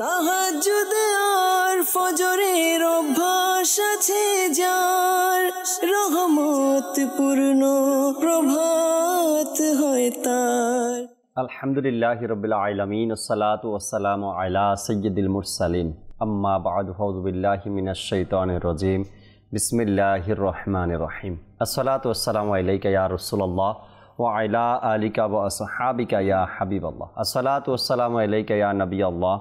তাহাজ্জুদ আর ফজরের অভ্যাস আছে যার, রহমত পূর্ণ প্রভাত হয় তার। আলহামদুলিল্লাহি রাব্বিল আলামিন, আসসালাতু ওয়াসসালামু আলা সাইয়্যিদিল মুরসালিন, আম্মা বা'দু, আউযু বিল্লাহি মিনাশ শাইতানির রাজীম, বিসমিল্লাহির রহমানির রহিম। আসসালাতু ওয়াসসালামু আলাইকা ইয়া রাসূলুল্লাহ ওয়া আলা আলিকা ওয়া আসহাবিকা ইয়া হাবিবাল্লাহ। আসসালাতু ওয়াসসালামু আলাইকা ইয়া নবিয়াল্লাহ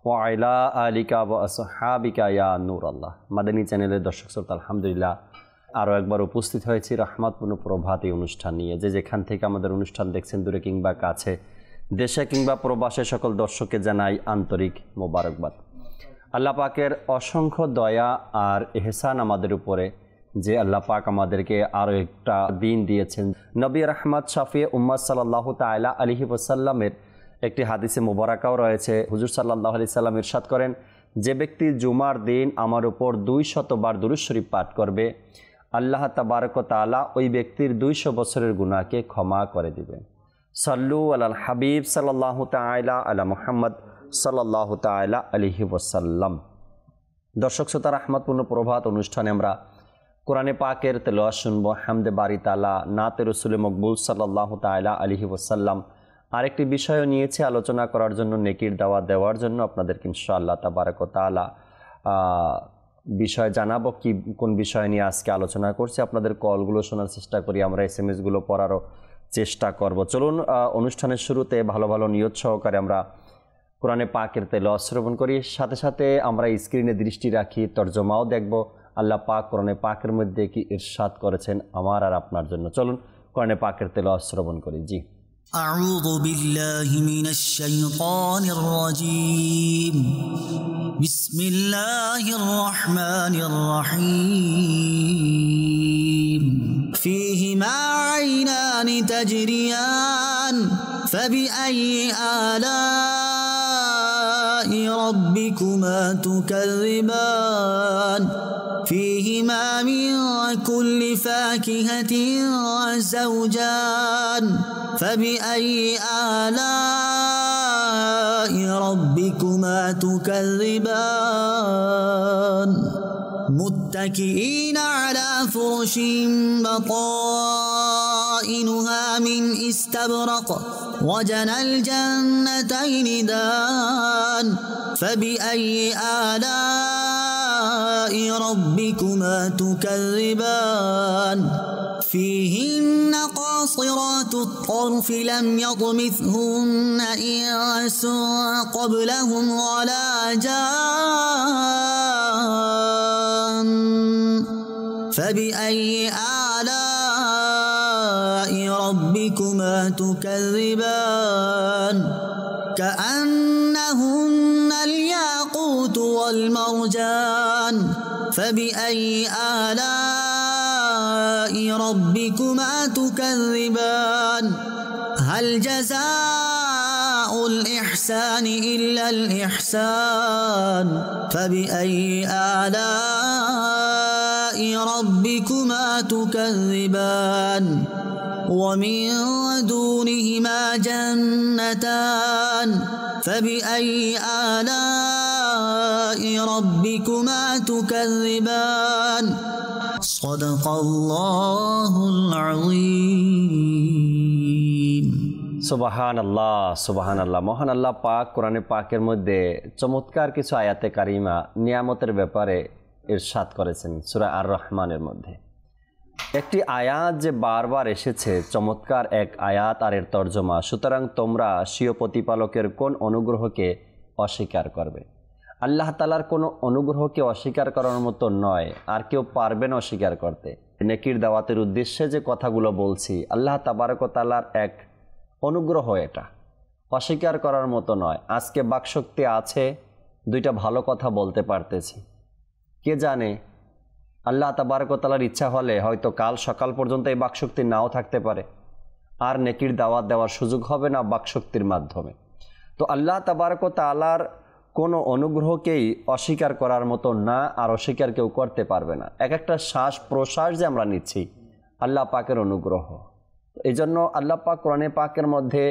ওয়া আলা আলিকা ওয়া আসহাবিকা ইয়া নূরাল্লাহ। মাদানী চ্যানেলের দর্শক শ্রোতা, আলহামদুলিল্লাহ আরও একবার উপস্থিত হয়েছি রহমতপূর্ণ প্রভাত এই অনুষ্ঠান নিয়ে। যেখান থেকে আমাদের অনুষ্ঠান দেখছেন, দূরে কিংবা কাছে, দেশে কিংবা প্রবাসে, সকল দর্শককে জানাই আন্তরিক মোবারকবাদ। আল্লাহ পাকের অসংখ্য দয়া আর এহসান আমাদের উপরে, যে আল্লাহ পাক আমাদেরকে আরও একটা দিন দিয়েছেন। নবী রহমত শাফি উম্মত সাল্লাল্লাহু তাআলা আলাইহি ওয়াসাল্লামের একটি হাদিসে মুবারাকাও রয়েছে। হুজুর সাল্লাল্লাহু আলাইহি সাল্লাম ইরশাদ করেন, যে ব্যক্তি জুমার দিন আমার উপর 200 বার দুরূদ শরীফ পাঠ করবে, আল্লাহ তাবারক ওয়া তাআলা ওই ব্যক্তির 200 বছরের গুনাহকে ক্ষমা করে দিবেন। সাল্লু আলাল হাবিব সাল্লাল্লাহু তাআলা আলা মুহাম্মদ সাল্লাল্লাহু তাআলা আলাইহি ওয়াসাল্লাম। দর্শক শ্রোতা, রহমতপূর্ণ প্রভাত অনুষ্ঠানে আমরা কোরআনে পাকের তেলাওয়াত শুনবো, হামদে বারি তাআলা, নাতে রাসূলে মকবুল সাল্লাল্লাহু তাআলা আলাইহি ওয়াসাল্লাম। আরেকটি বিষয় নিয়েছে আলোচনা করার জন্য, নেকির দাওয়াত দেওয়ার জন্য আপনাদেরকে ইনশাআল্লাহ তাবারক ওয়া তাআলা বিষয় জানাবো। কোন বিষয় নিয়ে আজকে আলোচনা করছি, আপনাদের কলগুলো শোনার চেষ্টা করি, আমরা SMS-গুলো পড়ারও চেষ্টা করব। চলুন অনুষ্ঠানের শুরুতে ভালো ভালো নিয়ত সহকারে আমরা কোরআনে পাকের তেলাওয়াত শ্রবণ করি, সাথে সাথে আমরা স্ক্রিনে দৃষ্টি রাখি, তরজমাও দেখব আল্লাহ পাক কোরআনে পাকের মধ্যে কি ইরশাদ করেছেন আমার আর আপনার জন্য। চলুন কোরআনে পাকের তেলাওয়াত শ্রবণ করি। জি, أعوذ بالله من الشيطان الرجيم. بسم الله الرحمن الرحيم. فيهما عينان تجريان فبأي آلاء ربكما تكذبان. فيهما من كل فاكهة زوجان فبأي آلاء ربكما تكذبان. متكئين على فرش بطائنها من استبرق وجنى الجنتين دان. فبأي آلاء ربكما تكذبان. فيهن قاصرات الطرف لم يطمثهن إنس قبلهم ولا جان. فبأي آلاء ربكما تكذبان. كأنهن الياقوت والمرجان. فبأي آلاء ربكما تكذبان. هل جزاء الإحسان إلا الإحسان. فبأي آلاء ربكما تكذبان. ومن دونهما جنتان. فبأي آلاء ربكما تكذبان. صدق الله العظيم. সুবহানাল্লাহ, সুবহানাল্লাহ। মহান আল্লাহ পাক কোরআনে পাকের মধ্যে চমৎকার কিছু আয়াতে কারিমা নিয়ামতের ব্যাপারে ইরশাদ করেছেন সূরা আর রহমানের মধ্যে। একটি আয়াত যে বারবার এসেছে, চমৎকার এক আয়াত আর এর তর্জমা, সুতরাং তোমরা স্বীয় প্রতিপালকের কোন অনুগ্রহকে অস্বীকার করবে। আল্লাহ তাআলার কোনো অনুগ্রহকে অস্বীকার করার মতো নয়, আর কেউ পারবে না অস্বীকার করতে। নেকির দাওয়াতের উদ্দেশ্যে যে কথাগুলো বলছি, আল্লাহ তাবারক ওয়া তাআলার এক অনুগ্রহ, এটা অস্বীকার করার মতো নয়। আজকে বাকশক্তি আছে, দুইটা ভালো কথা বলতে পারতেছি, কে জানে আল্লাহ তাবারক ওয়া তাআলার ইচ্ছা হলে হয়তো কাল সকাল পর্যন্ত এই বাকশক্তি নাও থাকতে পারে, আর নেকির দাওয়াত দেওয়ার সুযোগ হবে না বাকশক্তির মাধ্যমে। তো আল্লাহ তাবারক ওয়া তাআলার কোনো অনুগ্রহকেই অস্বীকার করার মতো না, আর অস্বীকার কেউ করতে পারবে না। এক একটা শ্বাস প্রশ্বাস যে আমরা নিচ্ছি, আল্লাহ পাকের অনুগ্রহ। এই জন্য আল্লাহ পাক কোরআনে পাকের মধ্যে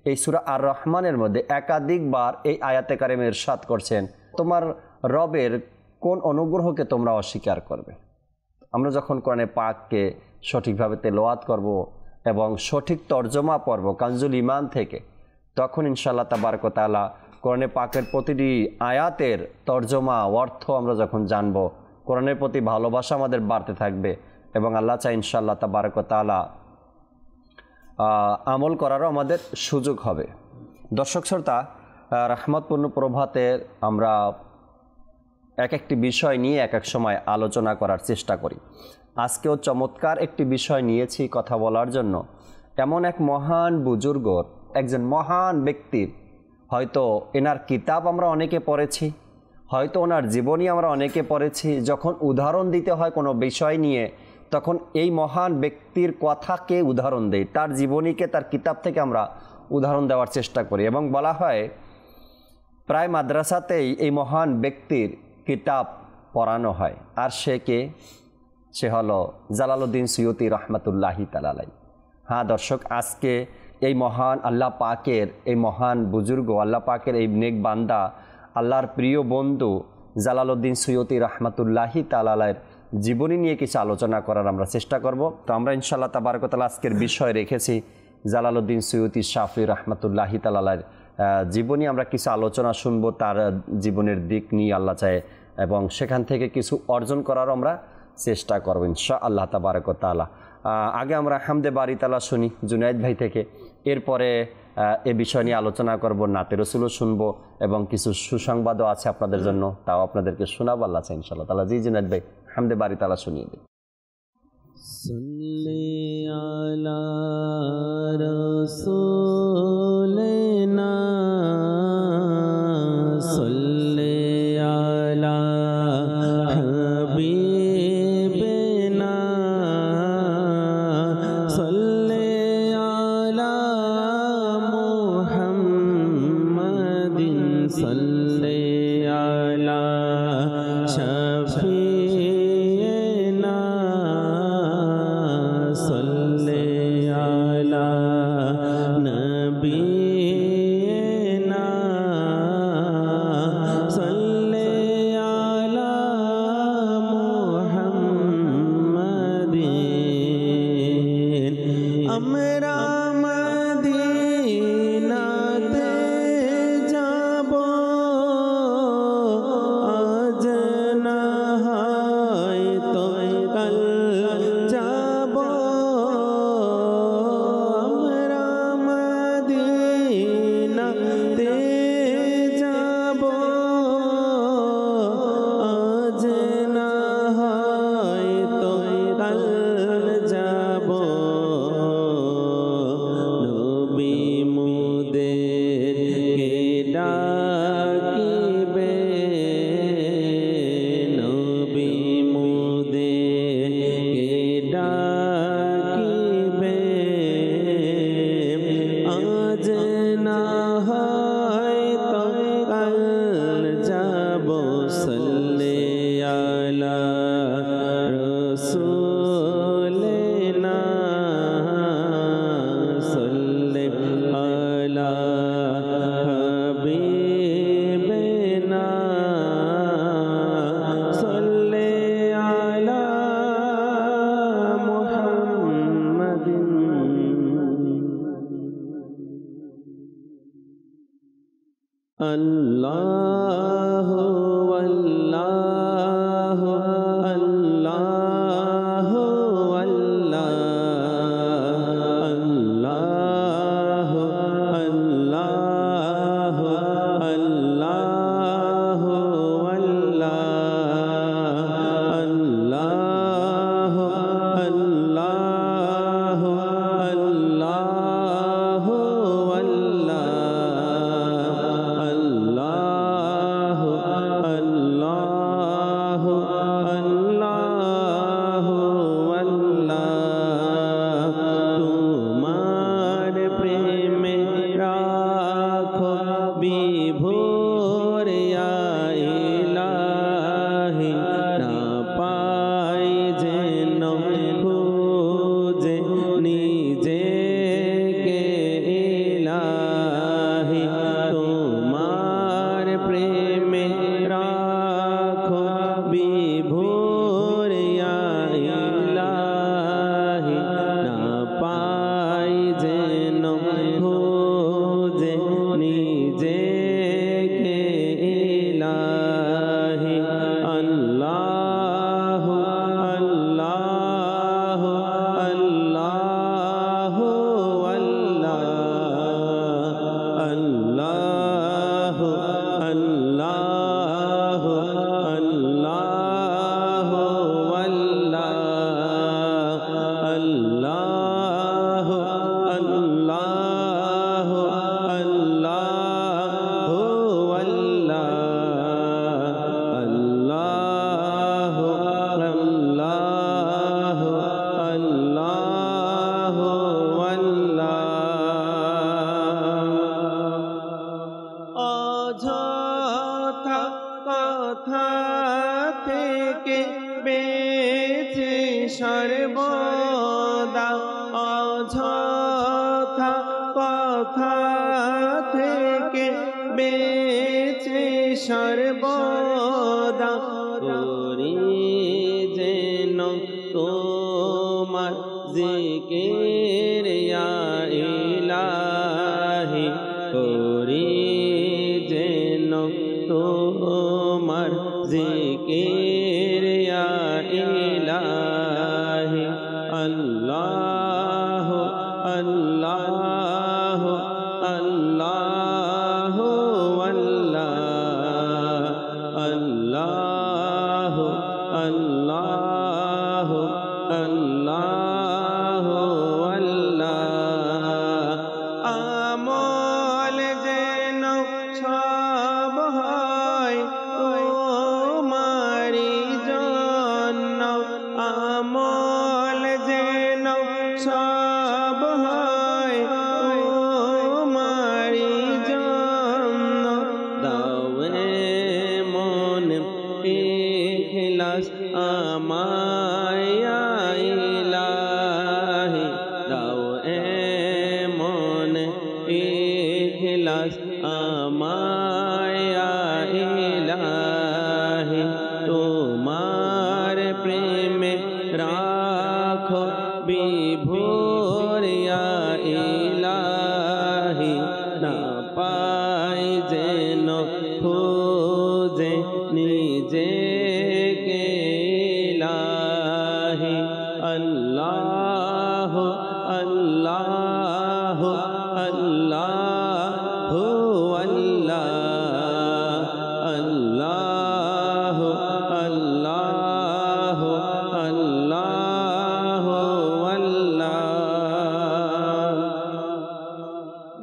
এই সূরা আর রহমানের মধ্যে একাধিকবার এই আয়াতে কারিমে ইরশাদ করছেন, তোমার রবের কোন অনুগ্রহকে তোমরা অস্বীকার করবে। আমরা যখন কোরআনে পাককে সঠিকভাবে তেলাওয়াত করব এবং সঠিক তর্জমা পড়ব কানজুল ঈমান থেকে, তখন ইনশাআল্লাহ তাবারক ওয়া তাআলা কোরআনে পাকের প্রতিটি আয়াতের তর্জমা অর্থ আমরা যখন জানব, কোরআনের প্রতি ভালোবাসা আমাদের বাড়তে থাকবে এবং আল্লাহ চাই ইনশাআল্লাহ তাবারক ওয়া তাআলা আমল করারও আমাদের সুযোগ হবে। দর্শক শ্রোতা, রহমতপূর্ণ প্রভাতের আমরা এক একটি বিষয় নিয়ে এক এক সময় আলোচনা করার চেষ্টা করি। আজকেও চমৎকার একটি বিষয় নিয়েছি কথা বলার জন্য। এমন এক মহান বুজুর্গর, একজন মহান ব্যক্তির, হয়তো এনার কিতাব আমরা অনেকে পড়েছি, হয়তো ওনার জীবনী আমরা অনেকে পড়েছি। যখন উদাহরণ দিতে হয় কোনো বিষয় নিয়ে, তখন এই মহান ব্যক্তির কথাকে উদাহরণ দেই, তার জীবনীকে, তার কিতাব থেকে আমরা উদাহরণ দেওয়ার চেষ্টা করি। এবং বলা হয় প্রায় মাদ্রাসাতেই এই মহান ব্যক্তির কিতাব পড়ানো হয়। আর সে কে? সে হলো জালালউদ্দিন সুয়ুতি রহমতুল্লাহি তাআলা আলাইহি। হ্যাঁ দর্শক, আজকে এই মহান আল্লাহ পাকের এই মহান বুজুর্গ, আল্লাহ পাকের এই নেক বান্দা, আল্লাহর প্রিয় বন্ধু জালালউদ্দিন সুয়ুতি রহমতুল্লাহি তাআলা আলাইহির জীবনী নিয়ে কিছু আলোচনা করার আমরা চেষ্টা করব। তো আমরা ইনশাআল্লাহ তাবারক ওয়া তাআলা আজকের বিষয় রেখেছি জালালউদ্দিন সুয়ুতি শাফি রহমতুল্লাহি তাআলা আলাইহির জীবনী। আমরা কিছু আলোচনা শুনবো তার জীবনের দিক নিয়ে আল্লাহ চায়, এবং সেখান থেকে কিছু অর্জন করারও আমরা চেষ্টা করব ইনশাআল্লাহ তাবারক ওয়া তাআলা। আগে আমরা হামদে বারি তাআলা শুনি জুনায়েদ ভাই থেকে, এরপরে এ বিষয় নিয়ে আলোচনা করব, নাতে রসুলও শুনবো এবং কিছু সুসংবাদও আছে আপনাদের জন্য, তাও আপনাদেরকে শোনাবো আল্লাহ চাই ইনশাআল্লাহ তাআলা। জি জুনায়েদ ভাই, হামদে বারি তাআলা শুনিয়ে দিন। সাল্লি আলা রাসূলিনা সাল্লি আলা হাবিবিনা সাল্লি আলা মুহাম্মাদিন সাল্লি আলা শাফিনা সাল্লি আলা নবিয়িনা সাল্লি আলা মুহাম্মাদিন। আমরা মদিনাতে যাব আজ না প্রেমে রাখো বিভোর ইয়া ইলাহি না পাই যেন খোঁজে নিজেকে ইলাহি আল্লাহ আল্লাহ আল্লাহ আল্লাহ আল্লাহ আল্লাহ আল্লাহ আল্লাহ আল্লাহ আল্লাহ আল্লাহ আল্লাহ অযথা কথা থেকে বেঁচে সর্বদা অযথা কথা থেকে বেঁচে সর্বদা করি যেন তোমার জিকির ইয়া ইলাহি করি যেন তোমার জিকির ইয়া ইলাহি আল্লাহ আল্লাহ আল্লাহ আল্লাহ আল্লাহ আল্লাহ আমল যেন সব হয় তোমারি জন্য আমল যেন সব হয় তোমারি জন্য দাওয়ে মন ইখলাস আমায় ইলাহি দাওয়ে মন ইখলাস আমায় ইলাহি তোমার প্রেমে রাখো বিভোর ইয়া ইলাহি না পাই যেন খোঁজে নিজেকে ইলাহি আল্লাহ আল্লাহ আল্লাহ আল্লাহ আল্লাহ আল্লাহ আল্লাহ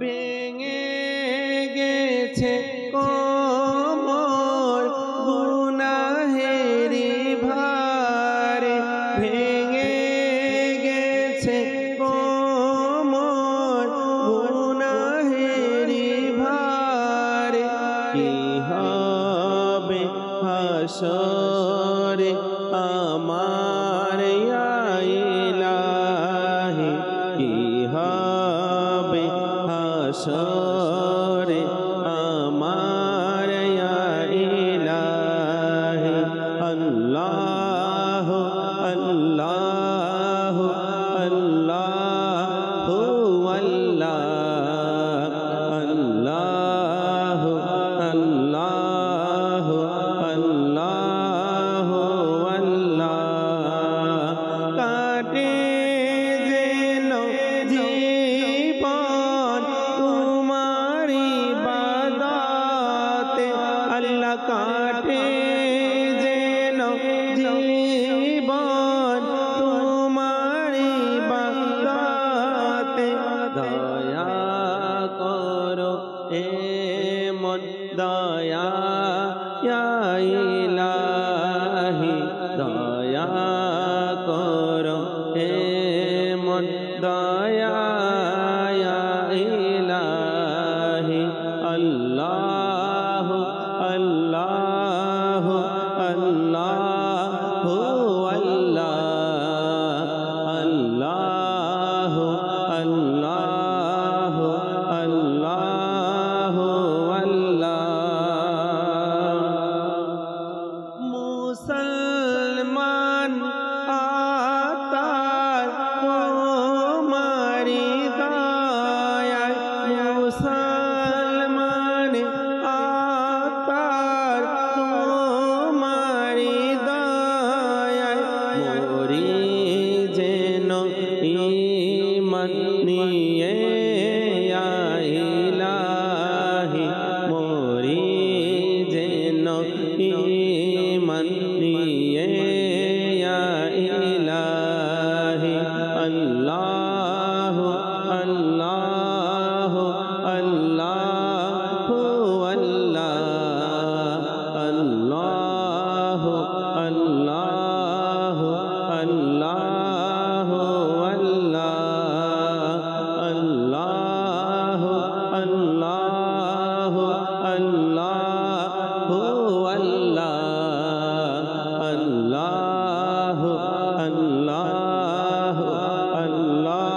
ভেঙে গেছে কোমর গুনাহেরি ভারে ভেঙে গেছে কোমর গুনাহেরি ভারে কি হবে হাসরে আমার ইয়া ইলাহি কি হবে হাসরে আমার ইয়া ইলাহি আল্লাহ আল্লাহ আল্লাহ আল্লাহ আল্লাহ আল্লাহ আল্লাহ কাটে যেন জীবন তোমারি বাদাতে আল্লাহ কাটে যেন জীবন তোমারি বাদাতে দয়া করো এমন দয়া ইয়া ইলাহি দয়া করো এমন দয়া ইয়া ইলাহি আল্লাহ আল্লাহ আল্লাহ আল্লাহ আল্লাহ আল্লাহ আল্লাহ ईमान लिए या इलाही अल्लाह अल्लाह अल्लाह अल्लाह अल्लाह अल्लाह अल्लाह अल्लाह अल्लाह अल्लाह अल्लाह अल्लाह अल्लाह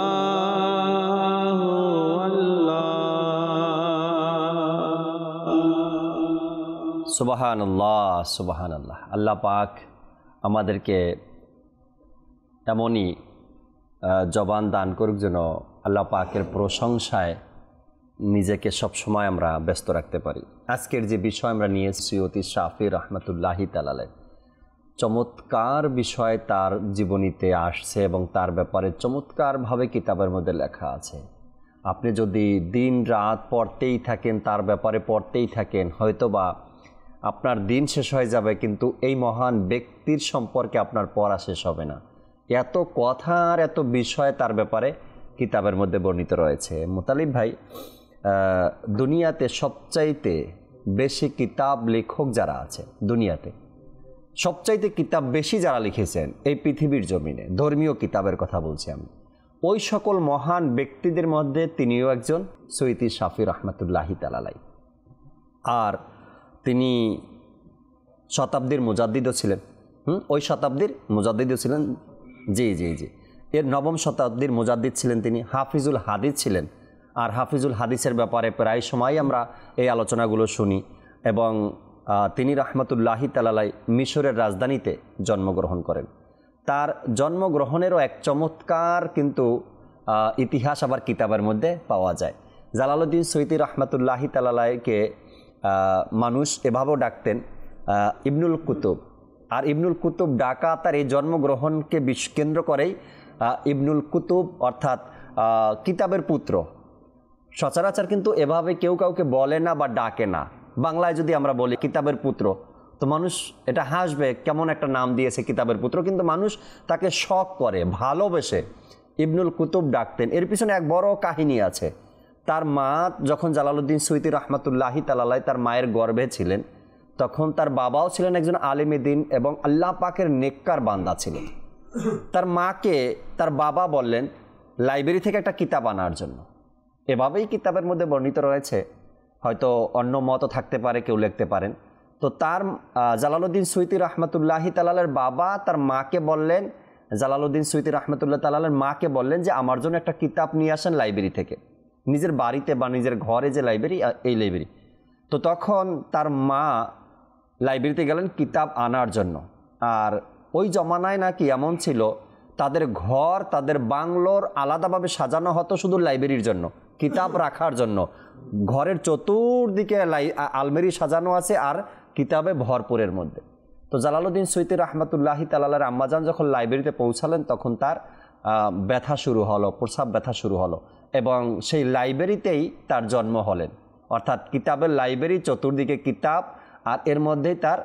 সুবহানাল্লাহ সুবহানাল্লাহ। আল্লাহ পাক আমাদেরকে এমনই জবান দান করুক যেন আল্লাহ পাকের প্রশংসায় নিজেকে সবসময় আমরা ব্যস্ত রাখতে পারি। আজকের যে বিষয় আমরা নিয়েছি সৈয়দ শাফি রহমতুল্লাহি তাআলা, চমৎকার বিষয় তার জীবনীতে আসছে এবং তার ব্যাপারে চমৎকারভাবে কিতাবের মধ্যে লেখা আছে। আপনি যদি দিন রাত পড়তেই থাকেন, তার ব্যাপারে পড়তেই থাকেন, হয়তোবা আপনার দিন শেষ হয়ে যাবে, কিন্তু এই মহান ব্যক্তির সম্পর্কে আপনার পড়া শেষ হবে না। এত কথা আর এত বিষয় তার ব্যাপারে কিতাবের মধ্যে বর্ণিত রয়েছে। মুতালিব ভাই, দুনিয়াতে সবচাইতে বেশি কিতাব লেখক যারা আছে, দুনিয়াতে সবচাইতে কিতাব বেশি যারা লিখেছেন এই পৃথিবীর জমিনে, ধর্মীয় কিতাবের কথা বলছি আমি, ওই সকল মহান ব্যক্তিদের মধ্যে তিনিও একজন, সৈয়দ শাফি রহমতুল্লাহি তাআলা। আর তিনি শতাব্দীর মুজাদ্দিদও ছিলেন। ওই শতাব্দীর মুজাদ্দিদও ছিলেন, জি জি জি, এর নবম শতাব্দীর মুজাদ্দিদ ছিলেন তিনি। হাফিজুল হাদিস ছিলেন। আর হাফিজুল হাদিসের ব্যাপারে প্রায় সময় আমরা এই আলোচনাগুলো শুনি। এবং তিনি রহমতুল্লাহি তাআলা মিশরের রাজধানীতে জন্মগ্রহণ করেন। তার জন্মগ্রহণেরও এক চমৎকার কিন্তু ইতিহাস আবার কিতাবের মধ্যে পাওয়া যায়। জালালউদ্দিন সৈয়দি রহমতুল্লাহি তাআলাকে মানুষ এভাবেও ডাকতেন ইবনুল কুতুব। আর ইবনুল কুতুব ডাকা তার এই জন্মগ্রহণকে কেন্দ্র করেই ইবনুল কুতুব অর্থাৎ কিতাবের পুত্র। সচরাচর কিন্তু এভাবে কেউ কাউকে বলে না বা ডাকে না। বাংলায় যদি আমরা বলি কিতাবের পুত্র, তো মানুষ এটা হাসবে, কেমন একটা নাম দিয়েছে কিতাবের পুত্র, কিন্তু মানুষ তাকে শখ করে, ভালোবেসে ইবনুল কুতুব ডাকতেন। এর পিছনে এক বড় কাহিনী আছে। তার মা যখন জালালউদ্দিন সৈয়দি রহমতুল্লাহি তাআলা তার মায়ের গর্ভে ছিলেন, তখন তার বাবাও ছিলেন একজন আলেমে দ্বীন এবং আল্লাহ পাকের নেককার বান্দা ছিলেন। তার মাকে তার বাবা বললেন লাইব্রেরি থেকে একটা কিতাব আনার জন্য। এভাবেই কিতাবের মধ্যে বর্ণিত রয়েছে, হয়তো অন্য মতও থাকতে পারে, কেউ লিখতে পারেন। তো তার জালালউদ্দিন সৈয়দি রহমতুল্লাহি তাআলার বাবা তার মাকে বললেন, জালালউদ্দিন সৈয়দি রহমতুল্লাহ তাআলার মাকে বললেন যে আমার জন্য একটা কিতাব নিয়ে আসেন লাইব্রেরি থেকে, নিজের বাড়িতে বা নিজের ঘরে যে লাইব্রেরি, এই লাইব্রেরি। তো তখন তার মা লাইব্রেরিতে গেলেন কিতাব আনার জন্য। আর ওই জমানায় নাকি এমন ছিল, তাদের ঘর, তাদের বাংলোর আলাদাভাবে সাজানো হতো শুধু লাইব্রেরির জন্য, কিতাব রাখার জন্য। ঘরের চতুর্দিকে আলমারি সাজানো আছে আর কিতাবে ভরপুরের মধ্যে। তো জালালউদ্দিন সৈয়দি রহমতুল্লাহি তাআলার আম্মাজান যখন লাইব্রেরিতে পৌঁছালেন, তখন তার ব্যথা শুরু হলো, প্রস্রাব ব্যথা শুরু হলো, এবং সেই লাইব্রেরিতেই তার জন্ম হলেন। অর্থাৎ কিতাবের লাইব্রেরি, চতুর্দিকে কিতাব, আর এর মধ্যেই তার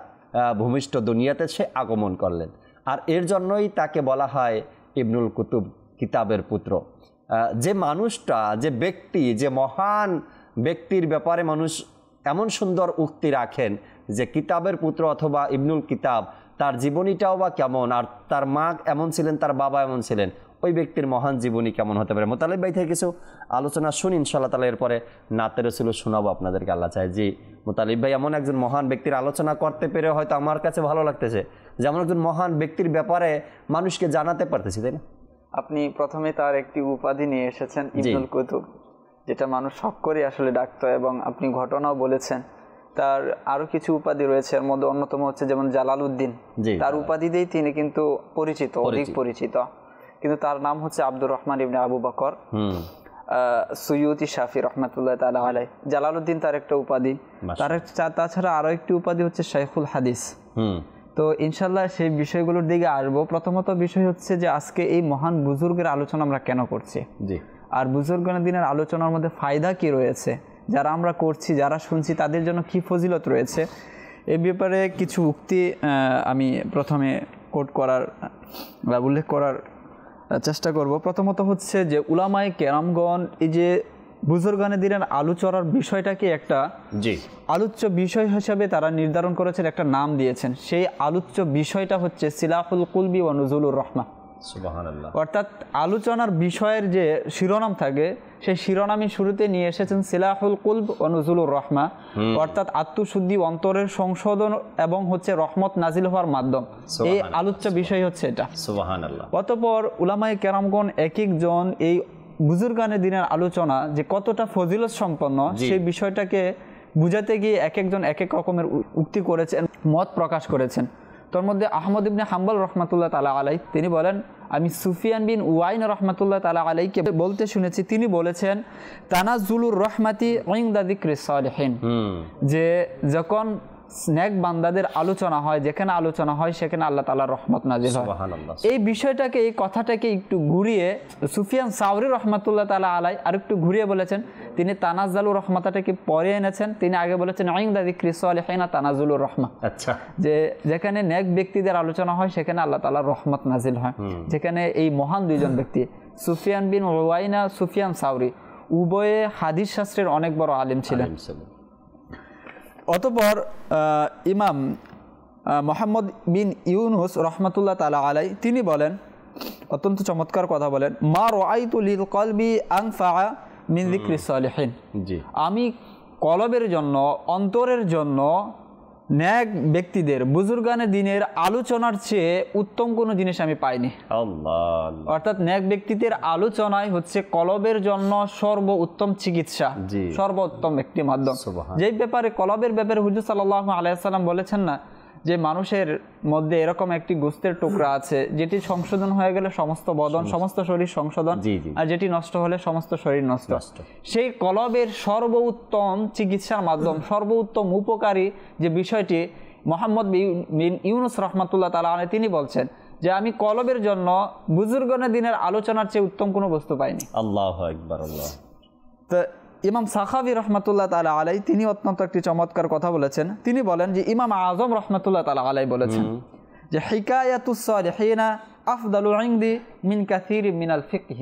ভূমিষ্ঠ দুনিয়াতে সে আগমন করলেন। আর এর জন্যই তাকে বলা হয় ইবনুল কুতুব, কিতাবের পুত্র। যে মানুষটা, যে ব্যক্তি, যে মহান ব্যক্তির ব্যাপারে মানুষ এমন সুন্দর উক্তি রাখেন যে কিতাবের পুত্র অথবা ইবনুল কিতাব, তার জীবনীটাও বা কেমন, আর তার মা এমন ছিলেন, তার বাবা এমন ছিলেন, ওই ব্যক্তির মহান জীবনী কেমন হতে পারে। মুতালিব ভাই থেকে কিছু আলোচনা শুনি ইনশাআল্লাহ তাআলা, এরপরে নাতে রাসূল শোনাবো আপনাদেরকে, আল্লাহ চায়। জি মুতালিব ভাই, এমন একজন মহান ব্যক্তির আলোচনা করতে পেরে হয়তো আমার কাছে ভালো লাগতেছে, যেমন একজন মহান ব্যক্তির ব্যাপারে মানুষকে জানাতে পারতেছি, তাই না? আপনি প্রথমে তার একটি উপাধি নিয়ে এসেছেন ইবনুল কুতুব, যেটা মানুষ শখ করে আসলে ডাকত, এবং আপনি ঘটনাও বলেছেন। তার আরো কিছু উপাধি রয়েছে, এর মধ্যে অন্যতম হচ্ছে যেমন জালালউদ্দিন, তার উপাধি দিয়েই তিনি কিন্তু পরিচিত, অধিক পরিচিত। কিন্তু তার নাম হচ্ছে আব্দুর রহমান ইবনে আবু বকর সৈয়দি শাফি রহমতুল্লাহ তাআলা আলাইহি। জালালউদ্দিন তার একটা উপাধি, তাছাড়া আরো একটি উপাধি হচ্ছে শাইখুল হাদিস। তো ইনশাল্লাহ সেই বিষয়গুলোর দিকে আসবো। প্রথমত বিষয় হচ্ছে যে আজকে এই মহান বুজুর্গের আলোচনা আমরা কেন করছি, আর বুজুর্গের দিনের আলোচনার মধ্যে ফায়দা কি রয়েছে, যারা আমরা করছি, যারা শুনছি, তাদের জন্য কি ফজিলত রয়েছে, এই ব্যাপারে কিছু উক্তি আমি প্রথমে কোট করার বা উল্লেখ করার চেষ্টা করব। প্রথমত হচ্ছে যে উলামায়ে কেরামগণ এই যে বুজুর্গানে দিনের আলোচনার বিষয়টাকে একটা আলোচ্য বিষয় হিসাবে তারা নির্ধারণ করেছেন, একটা নাম দিয়েছেন। সেই আলোচ্য বিষয়টা হচ্ছে সিলাহুল কুলবি ওয়া নুজুলুর রহমা। সুবহানাল্লাহ। অর্থাৎ আলোচনার বিষয়ের যে শিরোনাম থাকে সেই শিরোনামই শুরুতে নিয়ে এসেছেন সিলাহুল কুলব ওয়া নুজুলুর রহমা, অর্থাৎ আত্মশুদ্ধি, অন্তরের সংশোধন এবং হচ্ছে রহমত নাজিল হওয়ার মাধ্যম। এই আলোচ্য বিষয় হচ্ছে এটা। সুবহানাল্লাহ। অতঃপর উলামায়ে কেরামগণ এক একজন এই বুজুর্গানে দিনের আলোচনা যে কতটা ফজিলত সম্পন্ন সেই বিষয়টাকে বুঝাতে গিয়ে এক একজন এক এক রকমের উক্তি করেছেন, মত প্রকাশ করেছেন। তোর মধ্যে আহমদ ইবনে হাম্বল রহমাতুল্লাহ তাআলা আলাইহি তিনি বলেন, আমি সুফিয়ান বিন উয়াইন রহমাতুল্লাহ তাআলা আলাইহিকে বলতে শুনেছি, তিনি বলেছেন তানাজ্জুলুর রহমাতি ইনদা যিকরিস সালিহিন, যে যখন নেক বান্দাদের আলোচনা হয়, যেখানে আলোচনা হয় সেখানে আল্লাহ তাআলার রহমত নাজিল হয়। এই বিষয়টাকে, এই কথাটাকে একটু ঘুরিয়ে সুফিয়ান সাওরি রহমাতুল্লাহ তাআলা আলাইহি আর একটু ঘুরিয়ে বলেছেন, তিনি তানাজ্জালুর রহমাতাটাকে পরে এনেছেন। তিনি আগে বলেছেন ইনদা যিকরিস সালিহিন তানাজ্জুলুর রহমা, আচ্ছা, যে যেখানে নেক ব্যক্তিদের আলোচনা হয় সেখানে আল্লাহ তাআলার রহমত নাজিল হয়। যেখানে এই মহান দুইজন ব্যক্তি সুফিয়ান বিন উয়াইনা, সুফিয়ান সাওরি, উভয়ে হাদিস শাস্ত্রের অনেক বড় আলেম ছিলেন। অতঃপর ইমাম মুহাম্মদ বিন ইউনুস রহমাতুল্লাহ তাআলা আলাইহি তিনি বলেন, অত্যন্ত চমৎকার কথা বলেন, মা রাআইতু লিল কলবি আনফা মিন যিকরিস সালিহিন, আমি কলবের জন্য, অন্তরের জন্য নেক ব্যক্তিদের, বুজুর্গানে দিনের আলোচনার চেয়ে উত্তম কোনো জিনিস আমি পাইনি। অর্থাৎ নেক ব্যক্তিদের আলোচনায় হচ্ছে কলবের জন্য সর্ব উত্তম চিকিৎসা, সর্বোত্তম একটি মাধ্যম। যেই ব্যাপারে কলবের ব্যাপারে হুজুর সাল্লাল্লাহু আলাইহি ওয়াসাল্লাম বলেছেন না, যে মানুষের মধ্যে এরকম একটি গোস্তের টুকরা আছে যেটি সংশোধন হয়ে গেলে সমস্ত বদন, সমস্ত শরীর সংশোধন, আর যেটি নষ্ট হলে সমস্ত শরীর নষ্ট। সেই কলবের সর্বোত্তম চিকিৎসার মাধ্যম, সর্বোত্তম উপকারী যে বিষয়টি মুহাম্মদ বিন ইউনুস রহমাতুল্লাহ তাআলা আলাইহি তিনি বলছেন যে আমি কলবের জন্য বুজুর্গানে দিনের আলোচনার চেয়ে উত্তম কোনো বস্তু পাইনি। আল্লাহু আকবার। আল্লাহ। তো ইমাম সাখাবী রহমাতুল্লাহ তাআলা আলাইহি তিনি অত্যন্ত একটি চমৎকার কথা বলেছেন। তিনি বলেন যে ইমাম আযম রহমাতুল্লাহ তাআলা আলাইহি বলেছেন যে হিকায়াতুস সালিহিনা আফদালু ইনদি মিন কাসীরি মিনাল ফিকহ,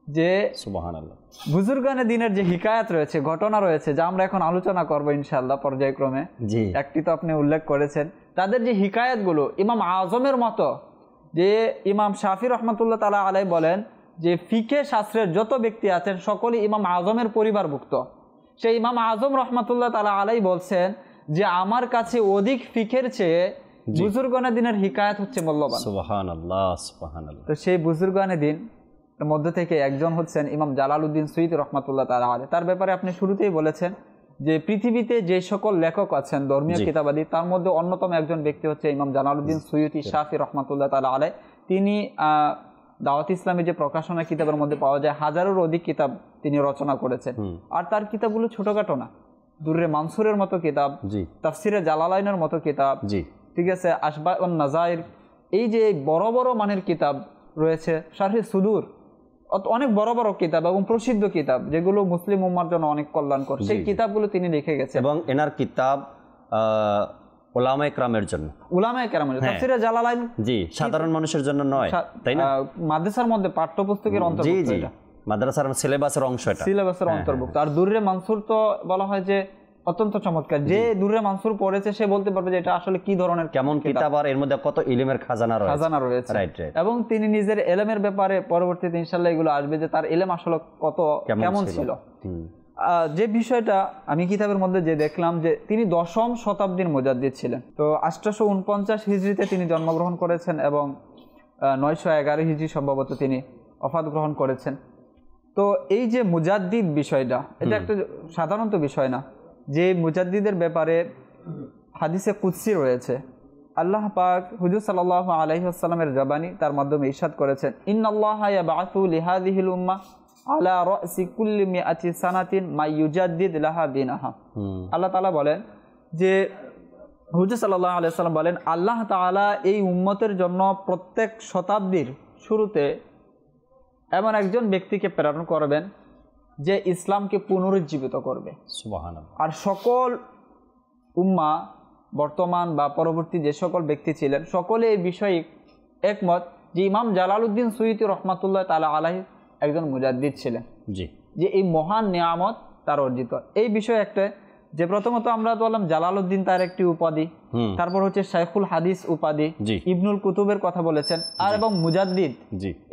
যে সুবহানাল্লাহ, বুজুর্গানে দিনের যে হিকায়াত রয়েছে, ঘটনা রয়েছে, যা আমরা এখন আলোচনা করব ইনশাআল্লাহ পর্যায়ক্রমে, একটি তো আপনি উল্লেখ করেছেন, তাদের যে হিকায়াতগুলো ইমাম আযমের মতো, যে ইমাম শাফি রহমাতুল্লাহ তাআলা আলাইহি বলেন যে ফিকে শাস্ত্রের যত ব্যক্তি আছেন সকলেই ইমাম আযমের পরিবারভুক্ত। সেই ইমাম আযম রহমাতুল্লাহ তাআলা আলাইহি বলছেন যে আমার কাছে অধিক ফিকের চেয়ে বুজুর্গানে দিনের হিকায়াত হচ্ছে মূল্যবান। সুবহানাল্লাহ, সুবহানাল্লাহ। তো সেই বুজুর্গানে দিন মধ্যে থেকে একজন হচ্ছেন ইমাম জালালউদ্দিন সুয়ুতী রহমাতুল্লাহ তাআলা আলাইহি। তার ব্যাপারে আপনি শুরুতেই বলেছেন যে পৃথিবীতে যে সকল লেখক আছেন ধর্মীয় কিতাবাদি, তার মধ্যে অন্যতম একজন ব্যক্তি হচ্ছে ইমাম জালালউদ্দিন সুয়ুতী শাফি রহমাতুল্লাহ তাআলা আলাইহি। তিনি দাওয়াত ইসলামী যে প্রকাশনা কিতাবের মধ্যে পাওয়া যায়, হাজারের অধিক কিতাব তিনি রচনা করেছেন। আর তার কিতাবগুলো ছোটখাটো না, দুররে মানসুরের মতো কিতাব, তাফসিরে জালালাইনের মতো কিতাব, ঠিক আছে, আশবাউন নাজাইর, এই যে বড় বড় মানের কিতাব রয়েছে, শারহে সুদূর, অনেক বড় বড় কিতাব এবং প্রসিদ্ধ কিতাব যেগুলো মুসলিম উম্মার জন্য অনেক কল্যাণকর, সেই কিতাবগুলো তিনি লিখে গেছেন। এবং এনার কিতাব উলামায়ে কেরামের জন্য, উলামায়ে কেরামের তাফসিরে জালালাইন সাধারণ মানুষের জন্য নয়, তাই না? মাদ্রাসার মধ্যে পাঠ্যপুস্তকের অন্তর্ভুক্ত, এটা মাদ্রাসার সিলেবাসের অংশ, এটা সিলেবাসের অন্তর্ভুক্ত। আর দুররে মানসুর তো বলা হয় যে অত্যন্ত চমৎকার, যে দুররে মানসুর পড়েছে সে বলতে পারবে যে এটা আসলে কি ধরনের কেমন কিতাব, আর এর মধ্যে কত ইলমের খাজানা রয়েছে। এবং তিনি নিজের ইলমের ব্যাপারে পরবর্তীতে ইনশাআল্লাহ এগুলো আসবে যে তার ইলম আসলে কত কেমন ছিল। যে বিষয়টা আমি কিতাবের মধ্যে যে দেখলাম যে তিনি 10ম শতাব্দীর মুজাদ্দিদ ছিলেন। তো 849 হিজরিতে তিনি জন্মগ্রহণ করেছেন এবং 911 হিজরি সম্ভবত তিনি ওফাত গ্রহণ করেছেন। তো এই যে মুজাদ্দিদ বিষয়টা, এটা একটা সাধারণত বিষয় না, যে মুজাদ্দিদের ব্যাপারে হাদিসে কুদসি রয়েছে। আল্লাহ পাক হুজুর সাল্লাল্লাহু আলাইহি ওয়াসাল্লামের জবানি তার মাধ্যমে ইরশাদ করেছেন, ইন্নাল্লাহা ইয়াবআসু লিহাযিহিল উম্মাহ আলা রাসি কুল্লি মিআতি সানাতিন মা ইউজাদ্দিদ লাহা দীনাহা। আল্লাহ তাআলা বলেন যে হুজুর সাল্লাল্লাহু আলাইহি ওয়াসাল্লাম বলেন, আল্লাহ তাআলা এই উম্মতের জন্য প্রত্যেক শতাব্দীর শুরুতে এমন একজন ব্যক্তিকে প্রেরণ করবেন যে ইসলামকে পুনরুজ্জীবিত করবে। সুবহানাল্লাহ। আর সকল উম্মাহ বর্তমান বা পরবর্তী যে সকল ব্যক্তি ছিলেন সকলে এই বিষয়ে একমত যে ইমাম জালালউদ্দিন সুয়ুতী রহমাতুল্লাহ তাআলা আলাইহি একজন মুজাদ্দিদ ছিলেন, জি, যে এই মহান নিয়ামত তার অর্জিত। এই বিষয়ে একটা যে প্রথমত আমরা বললাম জালালউদ্দিন তার একটি উপাধি, তারপর হচ্ছে শাইখুল হাদিস উপাধি, ইবনুল কুতুবের কথা বলেছেন, আর এবং মুজাদ্দিদ,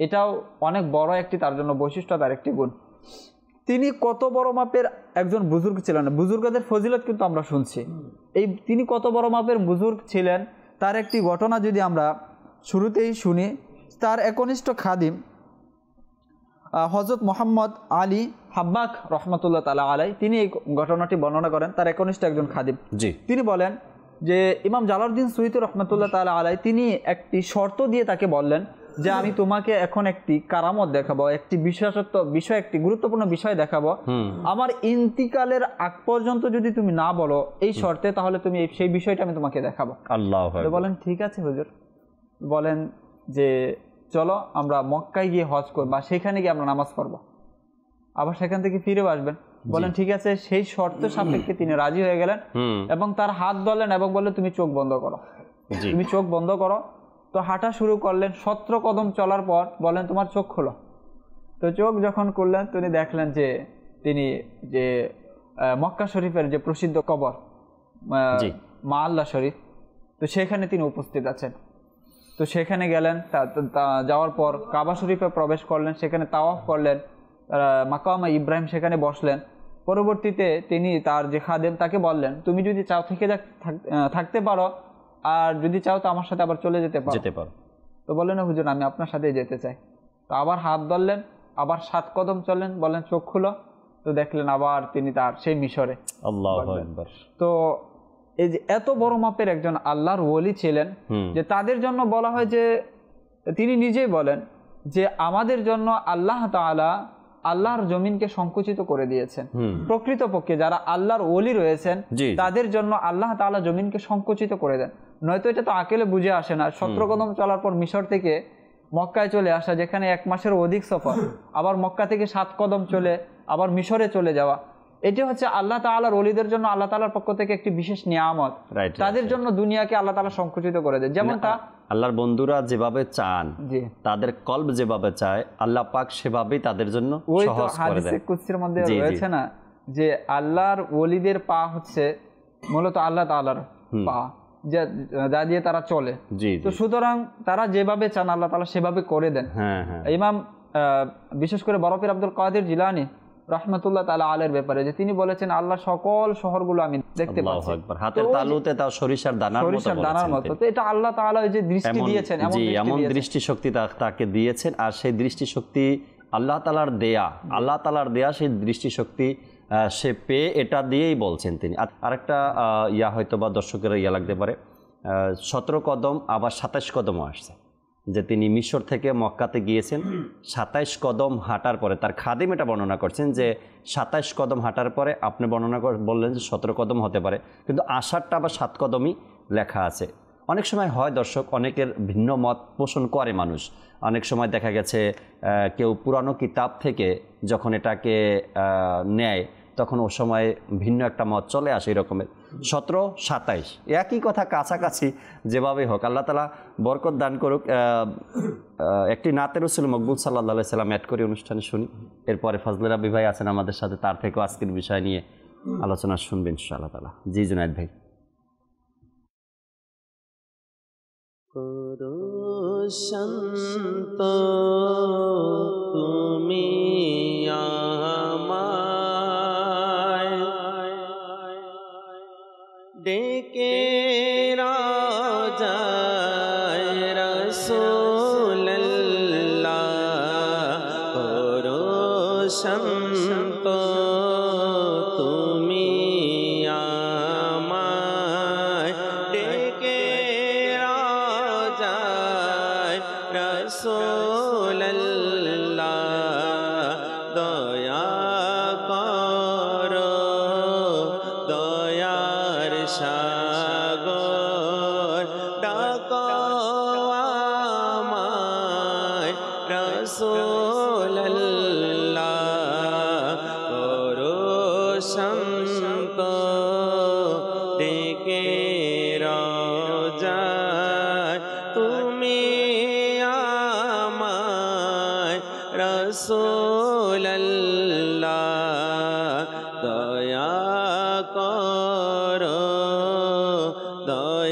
এটাও অনেক বড় একটি তার জন্য বৈশিষ্ট্য, তার একটি গুণ। তিনি কত বড় মাপের একজন বুজুর্গ ছিলেন, বুজুর্গদের ফজিলত কিন্তু আমরা শুনছি। এই তিনি কত বড় মাপের বুজুর্গ ছিলেন তার একটি ঘটনা যদি আমরা শুরুতেই শুনি। তার একনিষ্ঠ খাদিম হযরত মুহাম্মদ আলী হাব্বাক রহমতুল্লাহ তাআলা আলাই, তিনি এই ঘটনাটি বর্ণনা করেন। তার একনিষ্ঠ একজন খাদিম, তিনি বলেন যে ইমাম জালালউদ্দিন সুয়ুতী রহমতুল্লাহ তাআলা আলাই তিনি একটি শর্ত দিয়ে তাকে বললেন যে আমি তোমাকে এখন একটি কারামত দেখাবো, একটি বিষয়, একটি গুরুত্বপূর্ণ বিষয় দেখাবো, আমার ইন্তিকালের আগ পর্যন্ত যদি তুমি না বলো এই শর্তে, তাহলে তুমি সেই বিষয়টা আমি তোমাকে দেখাবো। আল্লাহু আকবার। বলেন ঠিক আছে হুজুর। বলেন যে চলো আমরা মক্কায় গিয়ে হজ করব, বা সেখানে গিয়ে আমরা নামাজ পড়বো, আবার সেখান থেকে ফিরেও আসবেন। বলেন ঠিক আছে। সেই শর্ত সাপেক্ষে তিনি রাজি হয়ে গেলেন এবং তার হাত ধরলেন এবং বললেন তুমি চোখ বন্ধ করো, তুমি চোখ বন্ধ করো। তো হাঁটা শুরু করলেন। 17 কদম চলার পর বলেন তোমার চোখ খোলো। তো চোখ যখন করলেন তিনি দেখলেন যে তিনি যে মক্কা শরীফের যে প্রসিদ্ধ কবর মা আল্লাহ শরীফ, তো সেখানে তিনি উপস্থিত আছেন। তো সেখানে গেলেন, যাওয়ার পর কাবা শরীফে প্রবেশ করলেন, সেখানে তাওয়াফ করলেন, মাকামে ইব্রাহিম সেখানে বসলেন। পরবর্তীতে তিনি তার যে খাদেম তাকে বললেন তুমি যদি চাও থেকে থাকতে পারো, আর যদি চাও তো আমার সাথে আবার চলে যেতে পারো। তো বললেন হুজুর আমি আপনার সাথেই যেতে চাই। তো আবার হাত ধরলেন, আবার 7 কদম চললেন, বললেন চোখ খুলো। তো দেখলেন আবার তিনি তার সেই মিশরে। আল্লাহু আকবার। তো এই যে এত বড় মাপের একজন আল্লাহর ওলি ছিলেন, যে তাদের জন্য বলা হয় যে তিনি নিজেই বলেন যে আমাদের জন্য আল্লাহ তাআলা আল্লাহর জমিনকে সংকুচিত করে দিয়েছেন। প্রকৃতপক্ষে যারা আল্লাহর ওলি রয়েছেন তাদের জন্য আল্লাহ তাআলা জমিনকে সংকুচিত করে দেন, নয়তো এটা তো আকেলে বুঝে আসে না। 17 কদম চলার পর মিশর থেকে মক্কায় চলে আসা, যেখানে 1 মাসের অধিক সফর, আবার মক্কা থেকে 7 কদম চলে আবার মিশরে চলে যাওয়া, এটি হচ্ছে আল্লাহ তাআলার ওলিদের জন্য আল্লাহ তাআলার পক্ষ থেকে একটি বিশেষ নিয়ামত। তাদের জন্য দুনিয়াকে আল্লাহ তাআলা সংকুচিত করে দেন। যেমনটা আল্লাহর বন্ধুরা যেভাবে চান, তাদের কলব যেভাবে চায়, আল্লাহ পাক সেভাবেই তাদের জন্য সহজ করে দেন। হাদিসে কুদসির মধ্যে রয়েছে না যে আল্লাহর ওলিদের পা হচ্ছে মূলত আল্লাহ তাআলার পা, যা দিয়ে তারা চলে। তো সুতরাং তারা যেভাবে চান আল্লাহ তাআলা সেভাবে করে দেন। ইমাম বিশেষ করে বরফির আব্দুল কাদের জিলানী রহমাতুল্লাহ তাআলা আলাইহির ব্যাপারে যে তিনি বলেছেন আল্লাহ সকল শহরগুলো আমি দেখতে পাচ্ছি, হাতের তালুতে তাও সরিষার দানার মতো। তো এটা আল্লাহ তাআলা যে দৃষ্টি দিয়েছেন, এমন দৃষ্টিশক্তি তাকে দিয়েছেন, আর সেই দৃষ্টিশক্তি আল্লাহ তাআলার দেয়া সেই দৃষ্টিশক্তি সে পেয়ে এটা দিয়েই বলছেন তিনি। আরেকটা হয়তো বা দর্শকেরা লাগতে পারে, 17 কদম আবার 27 কদমও আসছে, যে তিনি মিশর থেকে মক্কাতে গিয়েছেন। 27 কদম হাঁটার পরে তার খাদিম এটা বর্ণনা করছেন যে 27 কদম হাঁটার পরে আপনি বর্ণনা বললেন যে 17 কদম হতে পারে, কিন্তু আষাঢ়টা আবার 7 কদমই লেখা আছে। অনেক সময় হয় দর্শক, অনেকের ভিন্ন মত পোষণ করে মানুষ। অনেক সময় দেখা গেছে কেউ পুরানো কিতাব থেকে যখন এটাকে নেয় তখন ও সময় ভিন্ন একটা মত চলে আসে। এরকমের 17, 27 একই কথা, কাছাকাছি যেভাবে হোক। আল্লাহ তাআলা বরকত দান করুক। একটি নাতে রাসূল মকবুল সাল্লাল্লাহু আলাইহি সাল্লাম অ্যাড করে অনুষ্ঠানে শুনি, এরপরে ফজলে রাব্বি ভাই আছেন আমাদের সাথে, তার থেকেও আজকের বিষয় নিয়ে আলোচনা শুনবেন ইনশাআল্লাহ তাআলা। জি জুনায়েদ ভাই। শান্ত তুমি আমায় ডেকে রাজায় রাসূলুল্লাহ করো শান্ত তুমি আমায় ডেকে রাজায় রাসূলুল্লাহ দয়া করো দয়ার সাগর ডাকো আমায় রাসূলুল্লাহ করো শান্ত ডেকে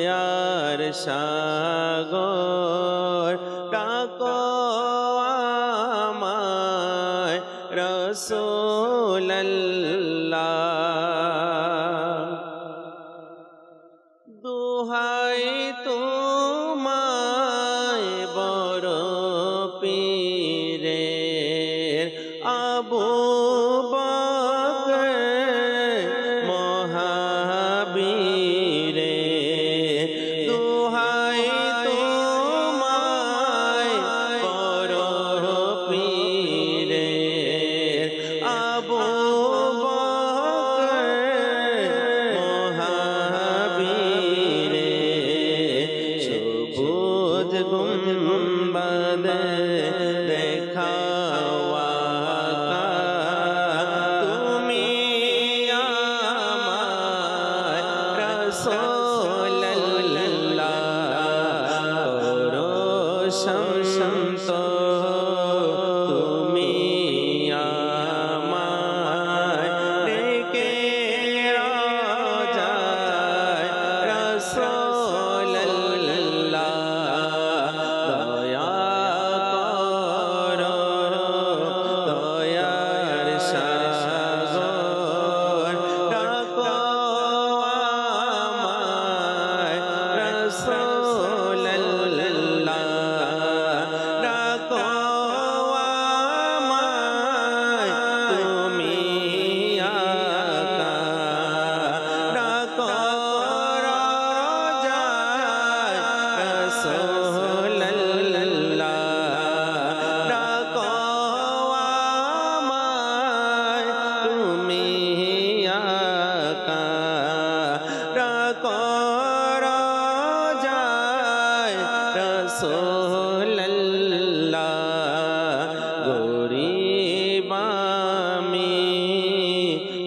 দয়ার সাগর ডাকো আমায় রাসূলুল্লাহ দোহাই তোমায় বড় পীরের আবু বকর মহাবীরে দোহাই তোমায় বড় পীরের আবু বকর মহাবীরে সবুজ গুম্বদ দেখাওয়া তুমি আমায় রাসূলুল্লাহ করো শান্ত তুমি আমায় ডেকে রাজায় রাসূলুল্লাহ দয়া করো দয়ার সাগর ডাকো আমায় রাসূলুল্লাহ ডাকো আমায় তুমি আকা ডাকো রাজায় রাসূলুল্লাহ ডাকো আমায় তুমি আকা ডাকো রাজায় রাসূলুল্লাহ গরিব আমি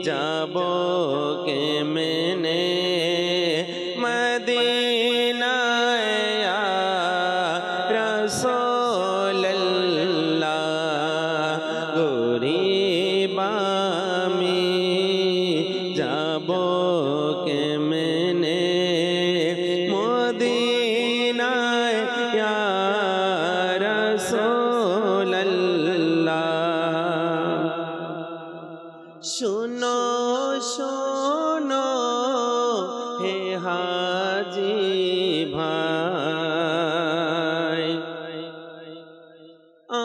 যাব কেমনে মদিনায় ইয়া রাসূলুল্লাহ গরিব আমি যাব কেমনে মদিনায় ইয়া রাসূলুল্লাহ শুনো শোনো হে হাজি ভাই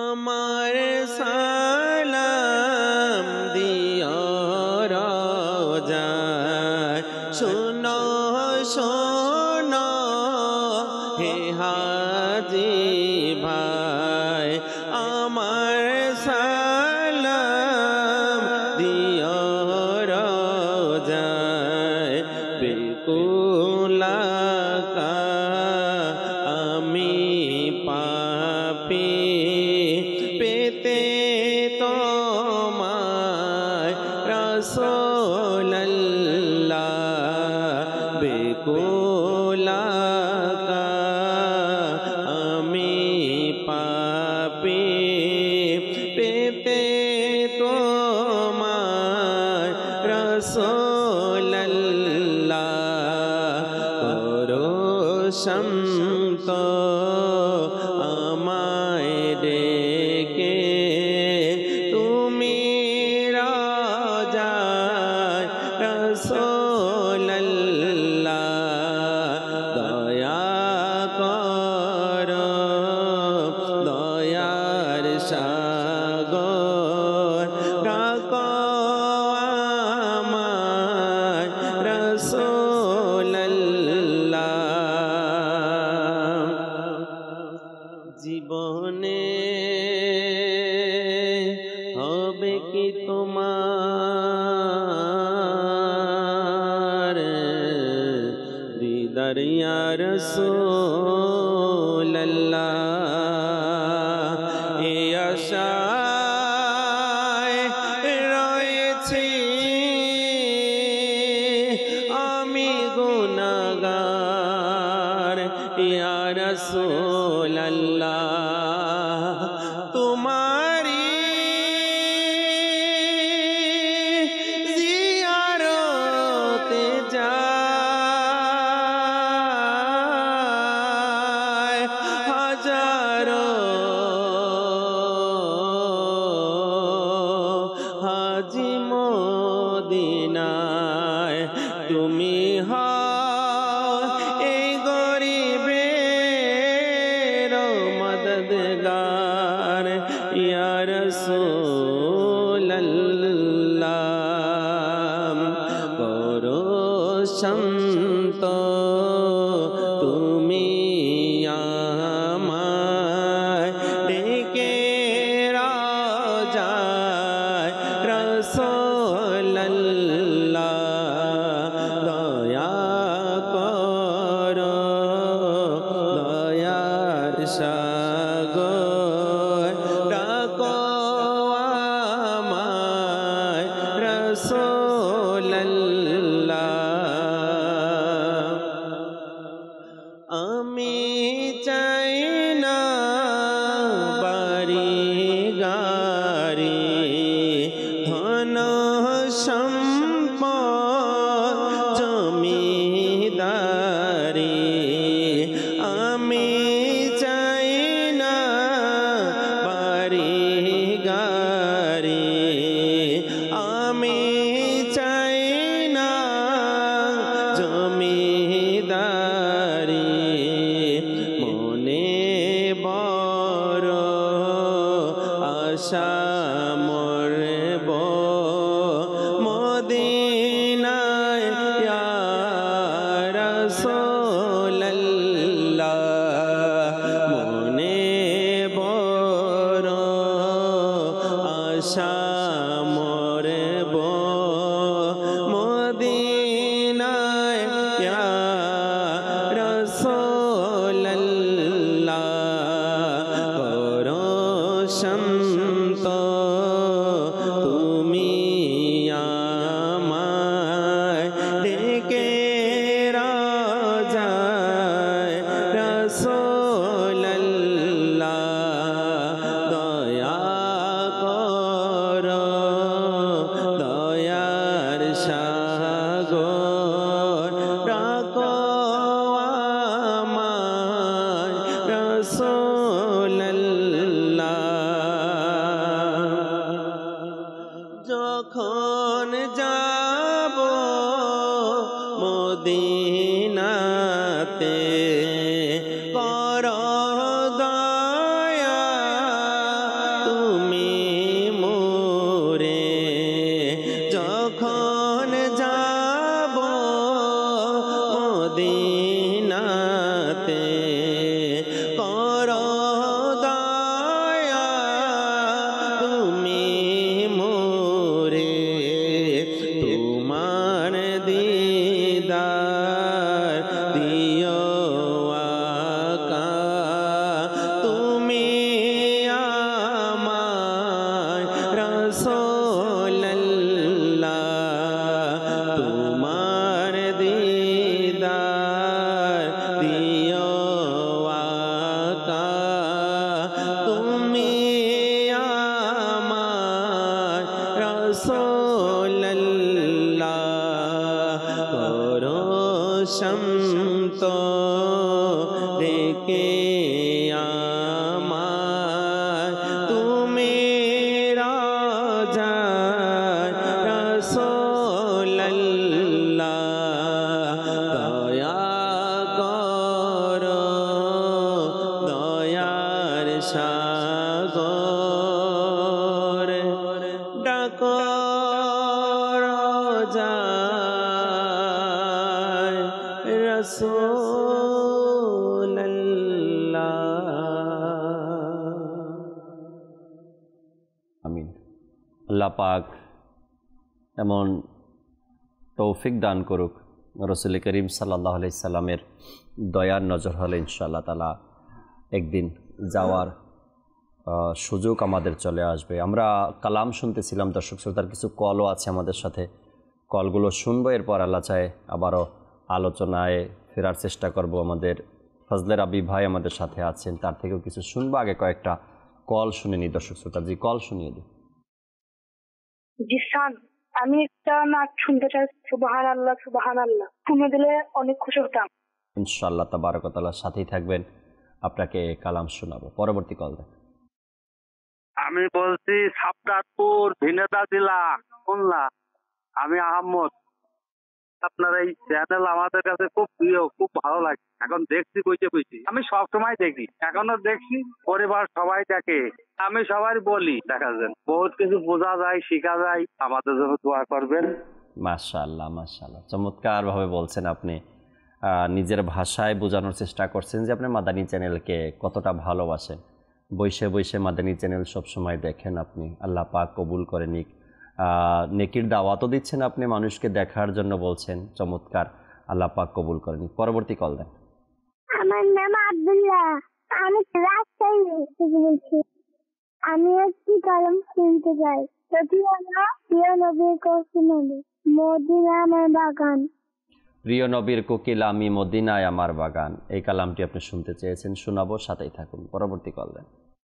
আমার সালাম দিও রোজায় শুনো শোনো হে হাজি ভাই আমার সালাম দিও রোজায় বিকুলাকা আমি পাপী পেতে তোমায় রাসূলুল্লাহ বিকুলাকা আমি পাপী পেতে তোমায় রাসূলুল্লাহ করো শান্ত আমায় ডেকে তুমি রাজায় রাসূলুল্লাহ দয়া করো দয়ার সাগর ডাকো আমায় রাসূলুল্লাহ জীবনে হবে কি তোমার দিদার ইয়া রাসূলুল্লাহ এ আশায় রয়েছি আমি গুনাহগার ইয়া রাসূলুল্লাহ তোমারি জিয়ারতে যাই সাগর ডাকো আমায় রাসূলুল্লাহ আমি চাই না বাড়ি গাড়ি ধন সম্পদ জমিদারি আমি চাই না বাড়ি গাড়ি আমি চাই না জমিদারি মনে বড় আশা মরব মদিনায় ইয়া রাসূলুল্লাহ মনে বড় আশা মরব মদিনায় ইয়া রাসূলুল্লাহ করো শান্ত তুমি আমায় ডেকে রাজায় রাসূলুল্লাহ দয়া করো দয়ার সাগর ডাকো আমায় রাসূলুল্লাহ যখন যাব মদিনাতে করো দয়া তুমি মোরে যখন যাব মদিনাতে করো দয়া তুমি মোরে তোমার দিদার দিও আকা তুমি আমায় রাসূলুল্লাহ তোমার দিদার দিও আকা তুমি আমায় রাসূলুল্লাহ করো শান্ত রেখে আমায় তুমি রাজা রাসূলুল্লাহ দয়া করো দয়ার সাগর ডাকো রাজায় রাসূলুল্লাহ আমিন। আল্লাহ পাক এমন তৌফিক দান করুক, রাসূল করিম সাল্লাল্লাহু আলাইহি সাল্লামের দয়ার নজর হলে ইনশাআল্লাহ তাআলা একদিন যাওয়ার সুযোগ আমাদের চলে আসবে। আমরা কালাম শুনতেছিলাম, দর্শক শ্রোতার কিছু কলও আছে আমাদের সাথে, কলগুলো শুনবো, এরপর আল্লাহ চায় আবারও আলোচনায় ফেরার চেষ্টা করব। আমাদের ফজলে রাব্বি ভাই আমাদের সাথে আছেন, তার থেকেও কিছু শুনবো। আগে কয়েকটা কল শুনে নি দর্শক শ্রোতা। জি, কল শুনিয়ে দিই। জি স্যার, আমি একটা নাচ শুনতে চাই, সুবহানাল্লাহ সুবহানাল্লাহ। শুনে দিলে অনেক খুশি হতাম। ইনশাআল্লাহ তাবারক ওয়া তাআলা সাথেই থাকবেন, আপনাকে কালাম শোনাবো। পরবর্তী কল দেন। আমি বলছি সাবদাতপুর ভিনেদা জেলা খুলনা। আমি আহমদ। আপনার এই চ্যানেল আমাদের কাছে খুব প্রিয়, খুব ভালো লাগে। এখন দেখছি বইতে বইতে, আমি সব সময় দেখি, এখনো দেখছি, পরিবার সবাই দেখে। আমি সবাই বলি দেখা যান বহুত কিছু বোঝা যায়, শেখা যায়। আমাদের জন্য দোয়া করবেন। মাশাআল্লাহ মাশাআল্লাহ, চমৎকার ভাবে বলছেন আপনি। নিজের ভাষায় বোঝানোর চেষ্টা করছেন যে আপনি মাদানী চ্যানেলকে কতটা ভালোবাসেন। বৈশে বৈশে মাদানী চ্যানেল সবসময় দেখেন আপনি। আল্লাহ পাক কবুল করে নিক। নেকির দাওয়াতও দিচ্ছেন আপনি, মানুষকে দেখার জন্য বলছেন। চমৎকার, আল্লাহ পাক কবুল করে নিক। পরবর্তী কল দেন। আমার নাম আব্দুল্লাহ। আমি রাস্তায় বলছি, আমি একটি কালাম কিনতে চাই। যদি আমরা প্রিয় নবীর কসম মদিনা আমার বাগান। প্রিয় নবীর কোকিল আমি মদিনায় আমার বাগান, এই কালামটি আপনি শুনতে চেয়েছেন, শোনাবো, সাথেই থাকুন। পরবর্তী কল দেন।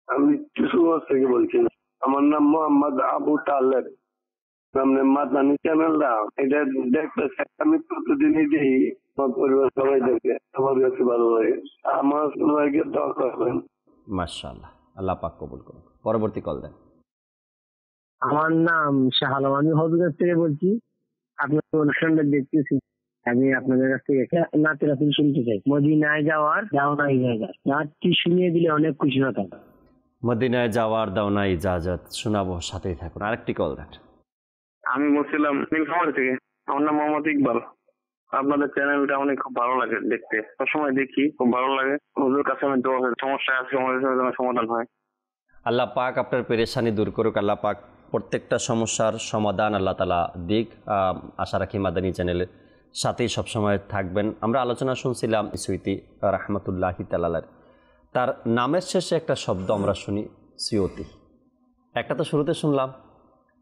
আমি কিশোরগঞ্জ থেকে বলছি। আমার নাম মোহাম্মদ আবু তালেব। সামনে মাদানী চ্যানেলটা এটা দেখতে আমি প্রতিদিনই দেখি, আমার পরিবার সবাই দেখে, আমার কাছে ভালো লাগে। আমার সবাইকে দোয়া করবেন। মাশাআল্লাহ, আল্লাহ পাক কবুল করুন। পরবর্তী কল দেন। আমার নাম শাহ আলম, আমি হবিগঞ্জ থেকে বলছি। আপনার অনুষ্ঠানটা দেখতেছি, আমি আপনাদের কাছ থেকে নাতে রাসূল শুনতে চাই। মদিনায় যাওয়ার দাওনাই ইজাজত, নাচটি শুনিয়ে দিলে অনেক খুশি হতাম। মদিনায় যাওয়ার দাও না ইজাজত, শোনাবো, সাথেই থাকুন। আরেকটি কল দেন। আমি বলছিলাম নীলফামারী থেকে। আমার নাম মোহাম্মদ ইকবাল। আপনাদের চ্যানেলটা অনেক খুব ভালো লাগে দেখতে, সবসময় দেখি, খুব ভালো লাগে। হুজুর কাছে আমি দোয়া করি, সমস্যা আছে যেন সমাধান হয়। আল্লাহ পাক আপনার পেরেশানি দূর করুক। আল্লাহ পাক প্রত্যেকটা সমস্যার সমাধান আল্লাহ তাআলা দিক। আশা রাখি মাদানী চ্যানেলের সাথেই সবসময় থাকবেন। আমরা আলোচনা শুনছিলাম সুইতি রাহমাতুল্লাহি তাআলার, তার নামের শেষে একটা শব্দ আমরা শুনি সিয়তি। একটা তো শুরুতে শুনলাম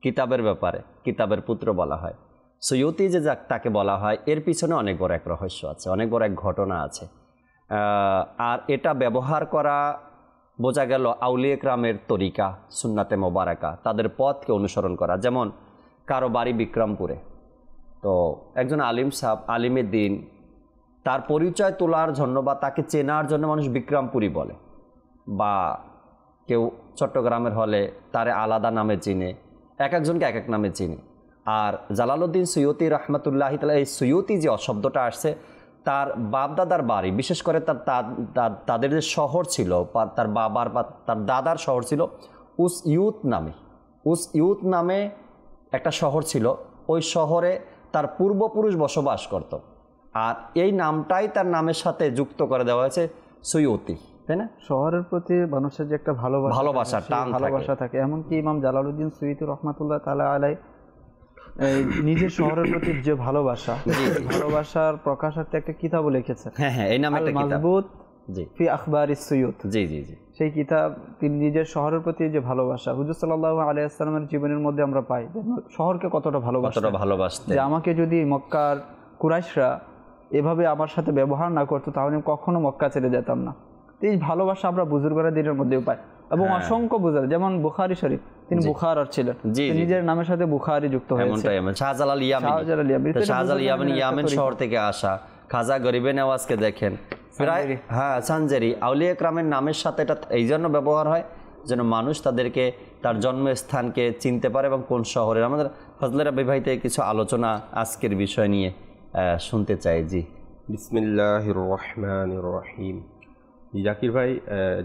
কিতাবের ব্যাপারে, কিতাবের পুত্র বলা হয়। সৈয়তি যে তাকে বলা হয়, এর পিছনে অনেক বড় এক রহস্য আছে, অনেক বড় এক ঘটনা আছে। আর এটা ব্যবহার করা বোঝা গেল আউলিয়া ইকরামের তরিকা, সুন্নাতে মোবারকা, তাদের পথকে অনুসরণ করা। যেমন কারো বাড়ি বিক্রমপুরে, তো একজন আলিম সাহেব, আলিমে দিন, তার পরিচয় তোলার জন্য বা তাকে চেনার জন্য মানুষ বিক্রমপুরী বলে, বা কেউ চট্টগ্রামের হলে তারে আলাদা নামে চিনে, এক একজনকে এক এক নামে চিনে। আর জালালউদ্দিন সৈয়তি রহমতুল্লাহি তাআলা, এই সৈয়তি যে শব্দটা আসছে, তার বাপদাদার বাড়ি, বিশেষ করে তাদের যে শহর ছিল, তার বাবার বা তার দাদার শহর ছিল উস ইউত নামে একটা শহর ছিল। ওই শহরে তার পূর্বপুরুষ বসবাস করত, আর এই নামটাই তার নামের সাথে যুক্ত করে দেওয়া হয়েছে সৈয়তি, তাই না? শহরের প্রতি মানুষের যে একটা ভালোবাসা থাকে। এমনকি ইমাম জালালউদ্দিন সৈয়দি রহমাতুল্লাহ তাআলা আলাইহি নিজের শহরের প্রতি যে ভালোবাসার প্রকাশার্থে একটা কিতাবও লিখেছেন। হ্যাঁ, এই নামে একটা কিতাব, মাযবুত ফি আখবারিস সুয়ুত। জি। সেই কিতাব, তিনি নিজের শহরের প্রতি যে ভালোবাসা, হুজুর সাল্লাল্লাহু আলাইহি ওয়াসাল্লামের জীবনের মধ্যে আমরা পাই শহরকে কতটা ভালোবাসতেন। যে আমাকে যদি মক্কার কুরাইশরা এভাবে আমার সাথে ব্যবহার না করতো, তাহলে আমি কখনো মক্কা ছেড়ে যেতাম না। এই ভালোবাসা আমরা বুজুর্গরা দিনের মধ্যেও পাই, এবং অসংখ্য বুজুর্গ, যেমন বুখারী শরীফ, তিনি বুখারার ছিলেন, নিজের নামের সাথে বুখারী যুক্ত হয়েছে। শাহজালাল ইয়ামেন শহর থেকে আসা, খাজা গরিবে নওয়াজকে দেখেন, সানজারি, আউলিয়া ইকরামের নামের সাথে এটা এই জন্য ব্যবহার হয় যেন মানুষ তাদেরকে, তার জন্মস্থানকে চিনতে পারে এবং কোন শহরের। আমাদের ফজলে রাব্বি ভাই থেকে কিছু আলোচনা আজকের বিষয় নিয়ে শুনতে চাই। জি, বিসমিল্লাহির রহমানির রহিম। জাকির ভাই,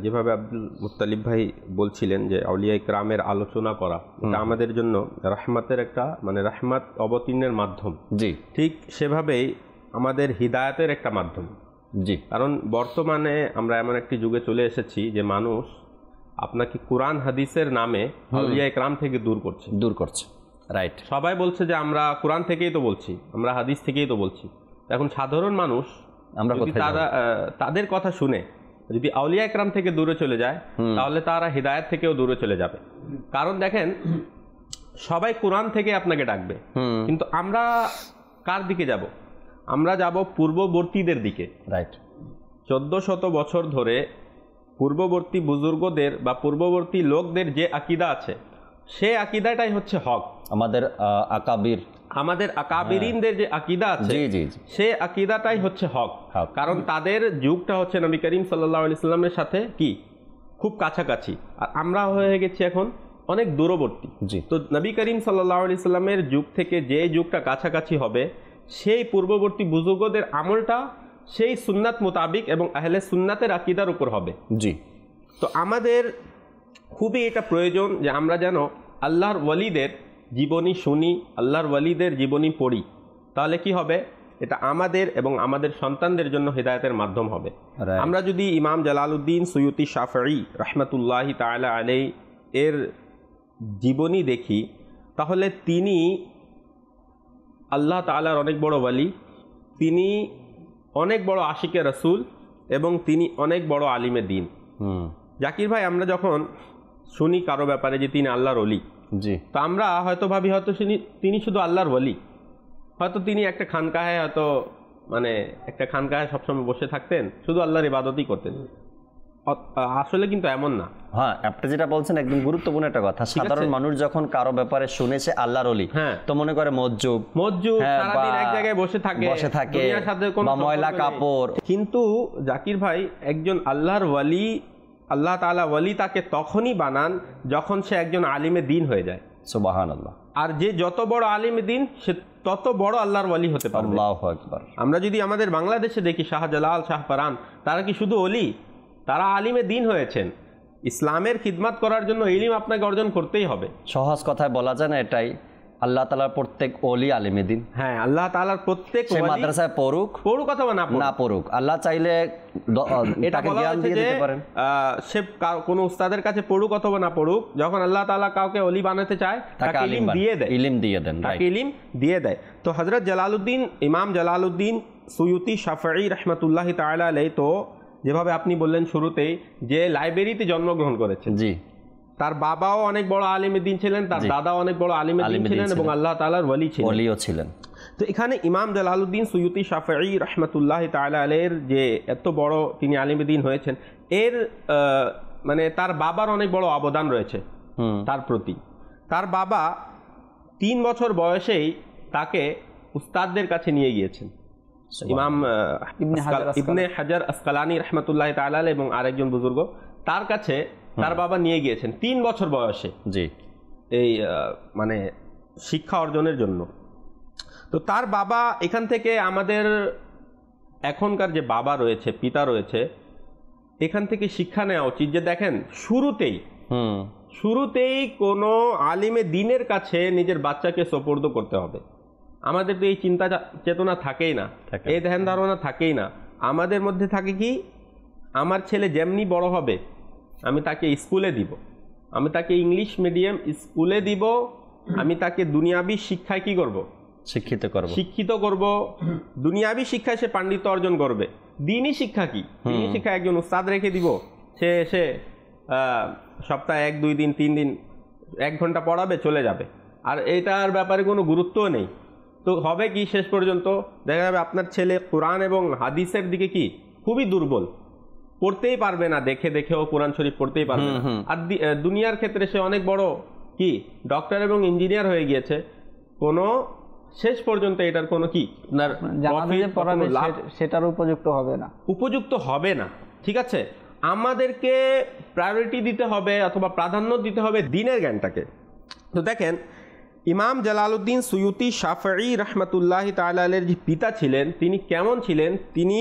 যেভাবে আব্দুল মুত্তালিব ভাই বলছিলেন যে আউলিয়া ইকরামের আলোচনা করা, এটা আমাদের জন্য রহমতের একটা, মানে রহমত অবতীর্ণের মাধ্যম। জি, ঠিক সেভাবেই আমাদের হিদায়াতের একটা মাধ্যম। জি, কারণ বর্তমানে আমরা এমন একটি যুগে চলে এসেছি যে মানুষ আপনাকে কোরআন হাদিসের নামে আউলিয়া ইকরাম থেকে দূর করছে। রাইট। সবাই বলছে যে আমরা কোরআন থেকেই তো বলছি, আমরা হাদিস থেকেই তো বলছি। এখন সাধারণ মানুষ আমরা তাদের কথা শুনে যদি আউলিয়া ইকরাম থেকে দূরে চলে যায়, তাহলে তারা হিদায়াত থেকেও দূরে চলে যাবে। কারণ দেখেন, সবাই কোরআন থেকে আপনাকে ডাকবে, কিন্তু আমরা কার দিকে যাব? আমরা যাব পূর্ববর্তীদের দিকে। রাইট। 1400 বছর ধরে পূর্ববর্তী বুজুর্গদের বা পূর্ববর্তী লোকদের যে আকীদা আছে, সে আকীদাটাই হচ্ছে হক। আমাদের আকাবিরিনদের যে আকীদা আছে, সে আকীদাটাই হচ্ছে হক। কারণ তাদের যুগটা হচ্ছে নবী করিম সাল্লাল্লাহু আলাইহি সাল্লামের সাথে কি খুব কাছাকাছি, আর আমরা হয়ে গেছি এখন অনেক দূরবর্তী। তো নবী করিম সাল্লাল্লাহু আলাইহি সাল্লামের যুগ থেকে যে যুগটা কাছাকাছি হবে, সেই পূর্ববর্তী বুজুর্গদের আমলটা সেই সুন্নাত মোতাবিক এবং আহলে সুন্নাতের আকীদার উপর হবে। জি। তো আমাদের খুবই এটা প্রয়োজন যে আমরা যেন আল্লাহর ওয়ালিদের জীবনী শুনি, আল্লাহর ওয়ালিদের জীবনী পড়ি। তাহলে কি হবে? এটা আমাদের এবং আমাদের সন্তানদের জন্য হিদায়াতের মাধ্যম হবে। আমরা যদি ইমাম জালালউদ্দিন সৈয়দি শাফঈ রাহমাতুল্লাহি তাআলা আলাইহি এর জীবনী দেখি, তাহলে তিনি আল্লাহ তাআলার অনেক বড় ওয়ালি, তিনি অনেক বড় আশিকে রাসূল, এবং তিনি অনেক বড় আলিমে দিন। জাকির ভাই, আমরা যখন শুনি কারো ব্যাপারে যে তিনি আল্লাহর ওলি, জি, তো আমরা হয়তো ভাবি হয়তো তিনি শুধু আল্লাহর ওলি, হয়তো তিনি একটা খানকাহে হয়তো মানে একটা খানকাহে সবসময় বসে থাকতেন, শুধু আল্লাহর ইবাদতই করতেন। আসলে কিন্তু এমন না। হ্যাঁ, আপনি যেটা বলছেন একদম গুরুত্বপূর্ণ একটা কথা। সাধারণ মানুষ যখন কারো ব্যাপারে শুনেছে আল্লাহর ওলি, তো মনে করে মসজিদ সারাদিন এক জায়গায় বসে থাকে দুনিয়ার সাথে কোনো ময়লা কাপড়। কিন্তু জাকির ভাই, একজন আল্লাহর ওয়ালি, আল্লাহ তাআলা ওয়ালি তাকে তখনই বানান যখন সে একজন আলিমে দিন হয়ে যায়। সুবহানাল্লাহ। আর যে যত বড় আলিমে দিন সে তত বড় আল্লাহর ওয়ালি হতে পারবে। আল্লাহু আকবার। আমরা যদি আমাদের বাংলাদেশে দেখি শাহজালাল, শাহপরান, তারা কি শুধু ওলি? তারা আলিমে দিন হয়েছেন। ইসলামের খিদমত করার জন্য ইলম আপনাকে অর্জন করতেই হবে। সহজ কথায় বলা যায় না এটাই, আল্লাহ তাআলার প্রত্যেক ওলি আলিমে দিন। হ্যাঁ, আল্লাহ তাআলার প্রত্যেক ওলি মাদ্রাসায় পড়ুক অথবা না পড়ুক, আল্লাহ চাইলে এটাকে জ্ঞান দিয়ে দিতে পারেন। সে কোন উস্তাদের কাছে পড়ুক অথবা না পড়ুক, যখন আল্লাহ তাআলা কাউকে ওলি বানাতে চায় তাকে ইলম দিয়ে দেয়। তো হযরত জালালউদ্দিন, ইমাম জালালউদ্দিন সুয়ুতি শাফঈ রাহমাতুল্লাহি তাআলা আলাইহি, তো যেভাবে আপনি বললেন শুরুতেই যে লাইব্রেরিতে জন্মগ্রহণ করেছেন, জি, তার বাবাও অনেক বড় আলিমে দিন ছিলেন, তার দাদাও অনেক বড় আলিমে দিন ছিলেন এবং আল্লাহ তাআলার ওলিও ছিলেন। তো এখানে ইমাম জালালউদ্দিন সুয়ুতি শাফঈ রাহমাতুল্লাহি তাআলা আলাইহির যে এত বড় তিনি আলিমে দিন হয়েছেন, এর মানে তার বাবার অনেক বড় অবদান রয়েছে তার প্রতি। তার বাবা 3 বছর বয়সেই তাকে উস্তাদদের কাছে নিয়ে গিয়েছেন। ইমাম ইবনে হাজার আসকালানি রাহমাতুল্লাহি তাআলা আলাইহি এবং আরেকজন বুজুর্গ, তার কাছে তার বাবা নিয়ে গিয়েছেন 3 বছর বয়সে, জি, এই মানে শিক্ষা অর্জনের জন্য। তো তার বাবা এখান থেকে আমাদের এখনকার যে বাবা রয়েছে, পিতা রয়েছে, এখান থেকে শিক্ষা নেওয়া উচিত যে দেখেন শুরুতেই কোনো আলিমে দিনের কাছে নিজের বাচ্চাকে সোপর্দ করতে হবে। আমাদের তো এই চিন্তা চেতনা থাকেই না, এই ধ্যান ধারণা থাকেই না। আমাদের মধ্যে থাকে কি, আমার ছেলে যেমনি বড় হবে আমি তাকে স্কুলে দিব, আমি তাকে ইংলিশ মিডিয়াম স্কুলে দিব, আমি তাকে দুনিয়াবি শিক্ষায় কি করব, শিক্ষিত করব। দুনিয়াবি শিক্ষায় সে পাণ্ডিত্য অর্জন করবে। দ্বীনি শিক্ষা কি? দ্বীনি শিক্ষা একজন উস্তাদ রেখে দিব, সে এসে সপ্তাহে 1, 2 দিন 3 দিন 1 ঘন্টা পড়াবে, চলে যাবে, আর এটার ব্যাপারে কোনো গুরুত্বও নেই। তো হবে কি, শেষ পর্যন্ত দেখা যাবে আপনার ছেলে কোরআন এবং হাদিসের দিকে কি খুবই দুর্বল, পড়তেই পারবে না, দেখে দেখেও কোরআন শরীফ পড়তেই পারবে না। আর দুনিয়ার ক্ষেত্রে সে অনেক বড় কি ডক্টর এবং ইঞ্জিনিয়ার হয়ে গিয়েছে, কোনো শেষ পর্যন্ত এটার কোনো কি সেটার উপযুক্ত হবে না। ঠিক আছে, আমাদেরকে প্রায়োরিটি দিতে হবে অথবা প্রাধান্য দিতে হবে দ্বীনের জ্ঞানটাকে। তো দেখেন, ইমাম জালালউদ্দিন সুয়ুতি শাফঈ রাহমাতুল্লাহি তাআলা আলাইহির যে পিতা ছিলেন, তিনি কেমন ছিলেন? তিনি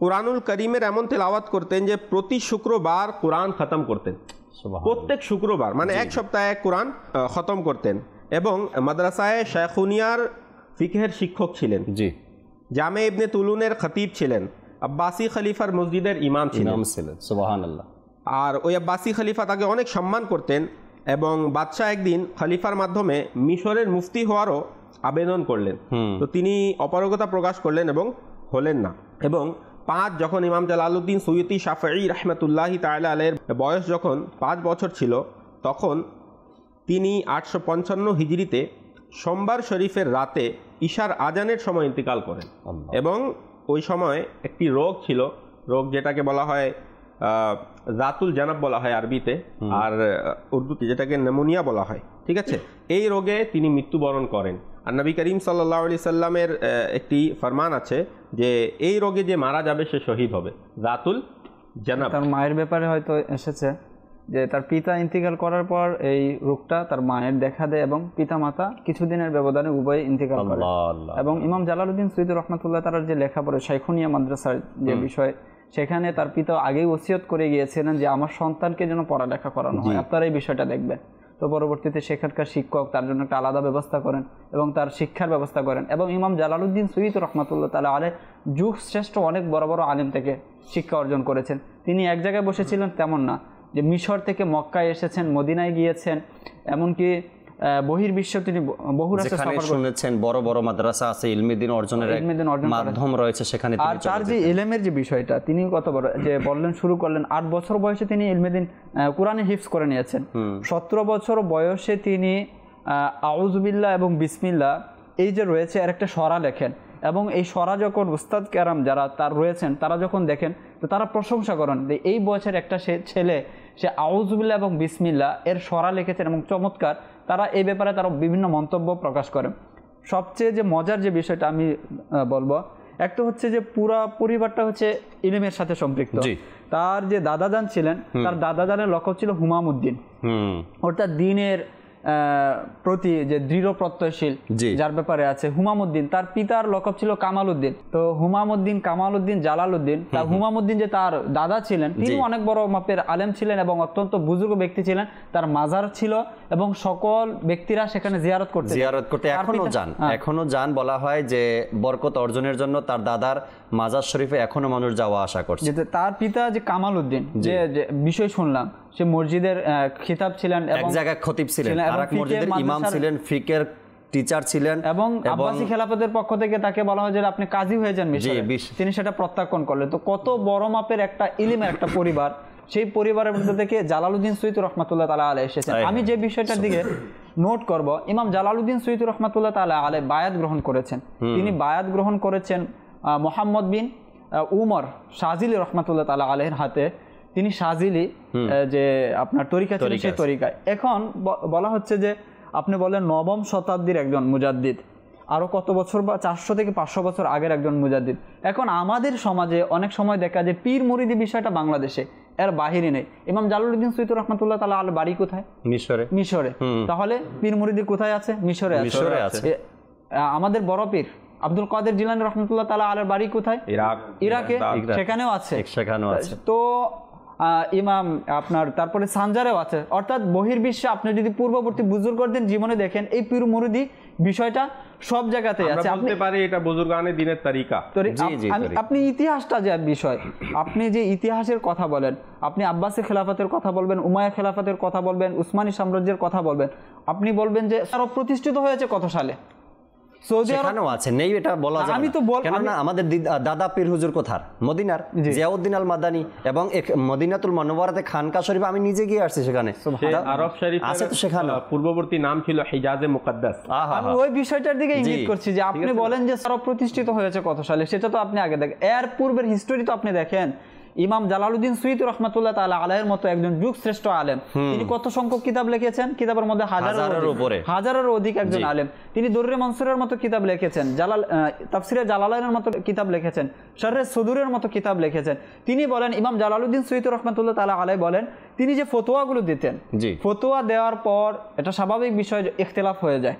কুরআনুল কারীমের এমন তেলাওয়াত করতেন যে প্রতি শুক্রবার কোরআন খতম করতেন। প্রত্যেক শুক্রবার, মানে এক সপ্তাহে এক কোরআন খতম করতেন। এবং মাদ্রাসায় শায়খুনিয়ার ফিকহের শিক্ষক ছিলেন, জি, জামে ইবনে তুলুনের খতিব ছিলেন, আব্বাসি খলিফার মসজিদের ইমাম ছিলেন। সুবহানাল্লাহ। আর ওই আব্বাসি খলিফা তাকে অনেক সম্মান করতেন এবং বাদশাহ একদিন খলিফার মাধ্যমে মিশরের মুফতি হওয়ারও আবেদন করলেন। তো তিনি অপারগতা প্রকাশ করলেন এবং হলেন না। এবং যখন ইমাম জালালউদ্দিন সুয়ুতি শাফঈ রাহমাতুল্লাহি তাআলা আলাইহির বয়স যখন 5 বছর ছিল, তখন তিনি 855 হিজরিতে সোমবার শরীফের রাতে ঈশার আজানের সময় ইন্তিকাল করেন। এবং ওই সময় একটি রোগ ছিল, রোগ যেটাকে বলা হয় জাতুল জানাব বলা হয় আরবিতে, আর উর্দুতে যেটাকে নিউমোনিয়া বলা হয়। ঠিক আছে, এই রোগে তিনি মৃত্যুবরণ করেন। আর নবী করিম সাল্লাল্লাহু আলাইহি সাল্লামের একটি ফরমান আছে যে এই রোগে যে মারা যাবে সে শহীদ হবে, জাতুল জানাব। তার মায়ের ব্যাপারে হয়তো এসেছে যে তার পিতা ইন্তিকাল করার পর এই রোগটা তার মায়ের দেখা দেয় এবং পিতা মাতা কিছুদিনের ব্যবধানে উভয়ে ইন্তিকাল করে। এবং ইমাম জালালউদ্দিন সুয়ুতি রাহমাতুল্লাহ তাআলার যে লেখাপড়া শাইখুনিয়া মাদ্রাসার যে বিষয়, সেখানে তার পিতা আগেই ওসিয়ত করে গিয়েছিলেন যে আমার সন্তানকে যেন পড়ালেখা করানো হয়, আপনারা এই বিষয়টা দেখবেন। তো পরবর্তীতে সেখানকার শিক্ষক তার জন্য একটা আলাদা ব্যবস্থা করেন এবং তার শিক্ষার ব্যবস্থা করেন। এবং ইমাম জালালউদ্দিন সুয়ুতি রাহমাতুল্লাহ তাআলা আলাইহি যুগ শ্রেষ্ঠ অনেক বড় বড় আলেম থেকে শিক্ষা অর্জন করেছেন। তিনি এক জায়গায় বসেছিলেন তেমন না, যে মিশর থেকে মক্কায় এসেছেন, মদিনায় গিয়েছেন, এমনকি বহির্বিশ্ব তিনি বহু রাষ্ট্রে সফর শুনেছেন, বড় বড় মাদ্রাসা আছে, ইলমে দ্বীন অর্জনের মাধ্যম রয়েছে সেখানে। আর তার যে ইলমের যে বিষয়টা, তিনি কত বড় যে বললেন, শুরু করলেন 8 বছর বয়সে তিনি ইলমে দ্বীন কোরআনে হিফজ করে নিয়েছেন। 17 বছর বয়সে তিনি আউযু বিল্লাহ এবং বিসমিল্লাহ এই যে রয়েছে এর একটা সরা লেখেন, এবং এই সরা যখন উস্তাদ কেরাম যারা তার রয়েছেন তারা যখন দেখেন তো তারা প্রশংসা করেন যে এই বয়সের একটা ছেলে সে আউযু বিল্লাহ এবং বিসমিল্লাহ এর সরা লিখেছেন এবং চমৎকার। তারা এই ব্যাপারে তারা বিভিন্ন মন্তব্য প্রকাশ করেন। সবচেয়ে যে মজার যে বিষয়টা আমি বলবো, একটা হচ্ছে যে পুরা পরিবারটা হচ্ছে ইলমের সাথে সম্পৃক্ত। তার যে দাদাজান ছিলেন, তার দাদাজানের লক্ষ্য ছিল হুমামউদ্দিন, অর্থাৎ দ্বীনের প্রতি যে দৃঢ় প্রত্যয়শীল যার ব্যাপারে আছে হুমামউদ্দিন। তার পিতার লকব ছিল কামালউদ্দিন। তো হুমামউদ্দিন, কামালউদ্দিন, জালালউদ্দিন। তার হুমামউদ্দিন যে তার দাদা ছিলেন তিনি অনেক বড় মাপের আলেম ছিলেন এবং অত্যন্ত বুজুর্গ ব্যক্তি ছিলেন। তার মাজার ছিল এবং সকল ব্যক্তিরা সেখানে জিয়ারত করতে এখনো যান। বলা হয় যে বরকত অর্জনের জন্য তার দাদার মাজার শরীফে এখনো মানুষ যাওয়া আসা করছে। তার পিতা যে কামালউদ্দিন, যে বিষয় শুনলাম, সে মসজিদের খিতাব ছিলেন, এক জায়গায় খতিব ছিলেন, আরেক মসজিদের ইমাম ছিলেন, ফিকের টিচার ছিলেন, এবং আব্বাসী খেলাফতের পক্ষ থেকে তাকে বলা হয় যে আপনি কাজী হয়ে যান মিশরে। তিনি সেটা প্রত্যাখ্যান করলেন। তো কত বড় মাপের একটা ইলমের একটা পরিবার, সেই পরিবারের মধ্যে থেকে জালালউদ্দিন সুয়ুতী রহমাতুল্লাহ তাআলা আলাইহি এসেছেন। আমি যে বিষয়টার দিকে নোট করব, ইমাম জালালউদ্দিন সুয়ুতী রহমাতুল্লাহ তাআলা আলাইহি বায়াত গ্রহণ করেছেন। তিনি বায়াত গ্রহণ করেছেন মোহাম্মদ বিন উমর শাজিলি রহমাতুল্লাহ তাআলা আলাইহির হাতে। তিনি শাজিলি যে আপনার তরিকা ছিল সেই তরিকায়। এখন বলা হচ্ছে যে আপনি বলেন 9ম শতাব্দীর একজন মুজাদ্দিদ, আরো কত বছর বা 400 থেকে 500 বছর আগের একজন মুজাদ্দিদ। এখন আমাদের সমাজে অনেক সময় দেখা যায় পীর মুরিদি বিষয়টা বাংলাদেশে, এর বাহিরে নেই। ইমাম জালালউদ্দিন সুয়ুতী রহমাতুল্লাহ তাআলা আলাইহির বাড়ি কোথায়? মিশরে। তাহলে পীর মুরিদি কোথায় আছে? মিশরে আছে। আমাদের বড় পীর আব্দুল কাদের জিলানী রহমাতুল্লাহ তাআলা আলাইহির বাড়ি কোথায়? ইরাকে, সেখানেও আছে। তো ইমাম আপনার তারপরে সানজারেও আছে। অর্থাৎ বহির্বিশ্বে আপনি যদি পূর্ববর্তী বুজুর্গদের জীবনে দেখেন, এই পীর মুরিদি বিষয়টা সব জায়গাতেই আছে। বলতে পারি এটা বুজুর্গানে দিনের তরিকা। আপনি ইতিহাসটা যে বিষয়, আপনি যে ইতিহাসের কথা বলেন, আপনি আব্বাসী খেলাফতের কথা বলবেন, উমাইয়া খেলাফতের কথা বলবেন, উসমানী সাম্রাজ্যের কথা বলবেন, আপনি বলবেন যে আরব প্রতিষ্ঠিত হয়েছে কত সালে? আমি তো কেননা আমাদের দাদা পীর হুজুর কোথার? মদিনার, জিয়াউদ্দিন আল মাদানী এবং মদিনাতুল মুনাওয়ারাতে খানকা শরীফ আমি নিজে গিয়ে আসছি, সেখানে আরব শরীফ আছে। তো সেখানে পূর্ববর্তী নাম ছিল হিজাজে মুকাদ্দাস। আমি ওই বিষয়টার দিকে ইঙ্গিত করছি যে আপনি বলেন যে আরব প্রতিষ্ঠিত হয়েছে কত সালে, সেটা তো আপনি আগে দেখেন। এর পূর্বের হিস্টোরি তো আপনি দেখেন। ইমাম জালালউদ্দিন সুয়ুতী রহমাতুল্লাহ তাআলা আলাইহির মতো একজন যুগ শ্রেষ্ঠ আলেম, তিনি কত সংখ্যক কিতাব লিখেছেন? কিতাবের মধ্যে হাজারেরও অধিক একজন আলেম। তিনি দুররে মনসুরের মতো কিতাব লিখেছেন, তাফসিরে জালালাইনের মতো কিতাব লিখেছেন, শারহে সুদুরের মতো কিতাব লিখেছেন। তিনি বলেন, ইমাম জালালউদ্দিন সুয়ুতী রহমাতুল্লাহ তাআলা আলাইহি বলেন, তিনি যে ফতোয়াগুলো দিতেন, ফতোয়া দেওয়ার পর এটা স্বাভাবিক বিষয়, ইখতিলাফ হয়ে যায়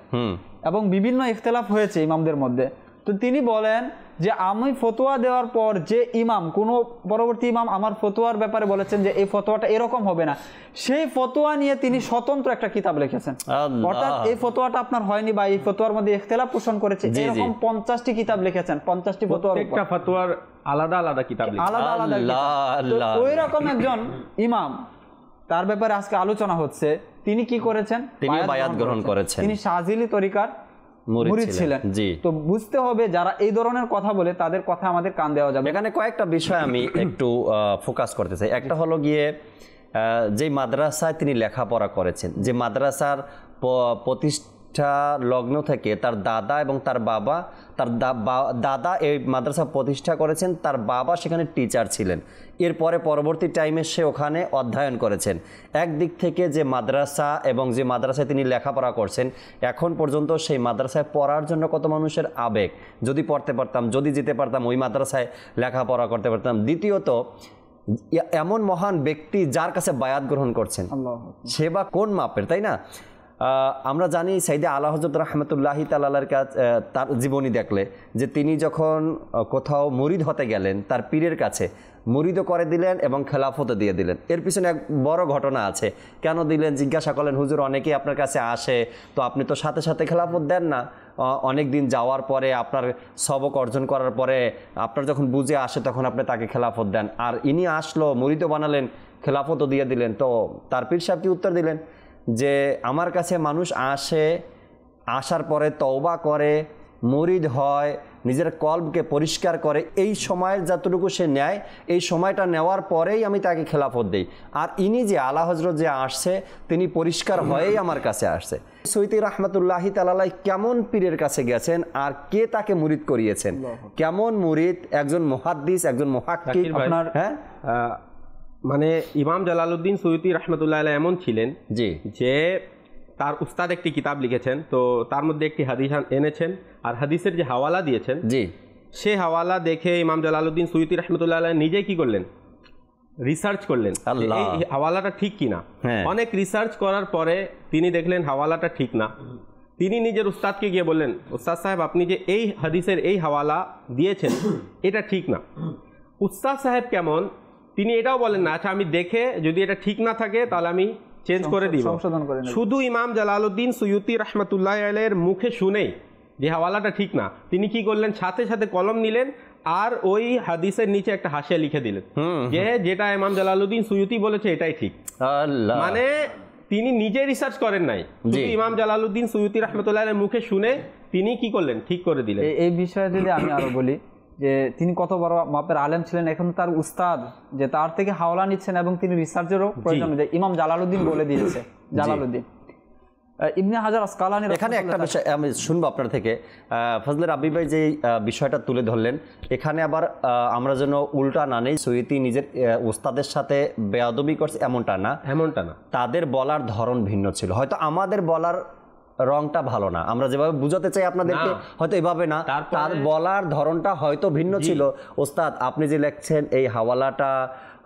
এবং বিভিন্ন ইখতিলাফ হয়েছে ইমামদের মধ্যে। তো তিনি বলেন যে আমি ফতোয়া দেওয়ার পর যে ইমাম, কোনো পরবর্তী ইমাম আমার ফতোয়ার ব্যাপারে বলেছেন যে এই ফতোয়াটা এরকম হবে না, সেই ফতোয়া নিয়ে তিনি স্বতন্ত্র একটা কিতাব লিখেছেন। অর্থাৎ এই ফতোয়াটা আপনার হয়নি বা এই ফতোয়ার মধ্যে ইখতিলাফ পোষণ করেছে, এরকম 50টি কিতাব লিখেছেন। 50টি ফতোয়ার, প্রত্যেকটা ফতোয়ার আলাদা আলাদা কিতাব, আলাদা আলাদা। ওই রকম একজন ইমাম, তার ব্যাপারে আজকে আলোচনা হচ্ছে। তিনি কি করেছেন? তিনি বায়াত গ্রহণ করেছেন। তিনি শাজিলি তরিকার মুরিদ ছিলেন। তো বুঝতে হবে যারা এই ধরনের কথা বলে তাদের কথা আমাদের কান দেওয়া যাবে। এখানে কয়েকটা বিষয় আমি একটু ফোকাস করতে চাই। একটা হলো গিয়ে যে মাদ্রাসায় তিনি লেখাপড়া করেছেন, যে মাদ্রাসার প্রতিষ্ঠা লগ্ন থেকে তার দাদা এবং তার বাবা, তার দাদা এই মাদ্রাসা প্রতিষ্ঠা করেছেন, তার বাবা সেখানে টিচার ছিলেন। এরপরে পরবর্তী টাইমে সে ওখানে অধ্যয়ন করেছেন। একদিক থেকে যে মাদ্রাসা এবং যে মাদ্রাসায় তিনি লেখাপড়া করছেন, এখন পর্যন্ত সেই মাদ্রাসায় পড়ার জন্য কত মানুষের আবেগ, যদি পড়তে পারতাম, যদি যেতে পারতাম, ওই মাদ্রাসায় লেখাপড়া করতে পারতাম। দ্বিতীয়ত, এমন মহান ব্যক্তি যার কাছে বায়াত গ্রহণ করছেন, সে বা কোন মাপের, তাই না? আমরা জানি সাইয়েদে আলা হযরত রাহমাতুল্লাহি তাআলার কাছে তার জীবনী দেখলে যে তিনি যখন কোথাও মুরিদ হতে গেলেন, তার পীরের কাছে মুরিদও করে দিলেন এবং খেলাফতও দিয়ে দিলেন। এর পিছনে এক বড় ঘটনা আছে। কেন দিলেন? জিজ্ঞাসা করলেন, হুজুর অনেকেই আপনার কাছে আসে, তো আপনি তো সাথে সাথে খেলাফত দেন না। অনেক দিন যাওয়ার পরে, আপনার সবক অর্জন করার পরে আপনার যখন বুঝে আসে তখন আপনি তাকে খেলাফত দেন। আর ইনি আসলো, মুরিদও বানালেন, খেলাফতও দিয়ে দিলেন। তো তার পীর সাহেব কি উত্তর দিলেন? যে আমার কাছে মানুষ আসে, আসার পরে তওবা করে, মুরিদ হয়, নিজের কলবকে পরিষ্কার করে, এই সময়ের যতটুকু সে নেয়, এই সময়টা নেওয়ার পরেই আমি তাকে খেলাফত দিই। আর ইনি যে আলা হজরত যে আসছে, তিনি পরিষ্কার হয়েই আমার কাছে আসছে। সৈয়দি রহমতুল্লাহি তাআলা কেমন পীরের কাছে গেছেন আর কে তাকে মুরিদ করিয়েছেন, কেমন মুরিদ, একজন মুহাদ্দিস, একজন মুহাক্কিক। আপনার হ্যাঁ মানে ইমাম জালালউদ্দিন সৈয়দি রহমতুল্লাহ আলাইহি এমন ছিলেন যে তার উস্তাদ একটি কিতাব লিখেছেন, তো তার মধ্যে একটি হাদিস এনেছেন, আর হাদিসের যে হাওয়ালা দিয়েছেন সে হাওয়ালা দেখে ইমাম জালালউদ্দিন সৈয়দি রহমতুল্লাহ আলাইহি নিজে কি করলেন, রিসার্চ করলেন এই হাওয়ালাটা ঠিক কিনা। অনেক রিসার্চ করার পরে তিনি দেখলেন হাওয়ালাটা ঠিক না। তিনি নিজের উস্তাদকে গিয়ে বললেন, উস্তাদ সাহেব আপনি যে এই হাদিসের এই হাওয়ালা দিয়েছেন এটা ঠিক না। উস্তাদ সাহেব কেমন, তিনি এটাও বলেন না আচ্ছা আমি দেখে যদি এটা ঠিক না থাকে তাহলে আমি চেঞ্জ করে দিব, সংশোধন করে। শুধু ইমাম জালালউদ্দিন সৈয়দি রহমতুল্লাহ আলাইহির মুখে শুনেই যে হাওয়ালাটা ঠিক না, তিনি কি করলেন, সাথে সাথে কলম নিলেন আর ওই হাদিসের নিচে একটা হাসিয়া লিখে দিলেন যে যেটা ইমাম জালালউদ্দিন সৈয়দি বলেছে এটাই ঠিক। মানে তিনি নিজে রিসার্চ করেন নাই, শুধু ইমাম জালালউদ্দিন সৈয়দি রহমতুল্লাহ আলাইহির মুখে শুনে তিনি কি করলেন, ঠিক করে দিলেন। এই বিষয়ে যদি আমি আরো বলি যে তিনি কত বড় মাপের আলেম ছিলেন, এখন তার উস্তাদ যে তার থেকে হাওলা নিচ্ছেন এবং তিনি রিসার্চেরও প্রয়োজন নেই, ইমাম জালালউদ্দিন বলে দিয়েছে। জালালউদ্দিন ইবনে হাজার আসকালানী, এখানে একটা বিষয় আমি শুনবো আপনার থেকে, ফজলে রাব্বি ভাই যে বিষয়টা তুলে ধরলেন, এখানে আবার আমরা যেন উল্টা না নেই, সৈয়দি নিজের উস্তাদের সাথে বেয়াদবি করছে এমনটা না, তাদের বলার ধরন ভিন্ন ছিল। হয়তো আমাদের বলার রংটা ভালো না, আমরা যেভাবে বুঝাতে চাই আপনাদেরকে হয়তো এভাবে না, তার বলার ধরনটা হয়তো ভিন্ন ছিল। ওস্তাদ আপনি যে লেখছেন এই হাওয়ালাটা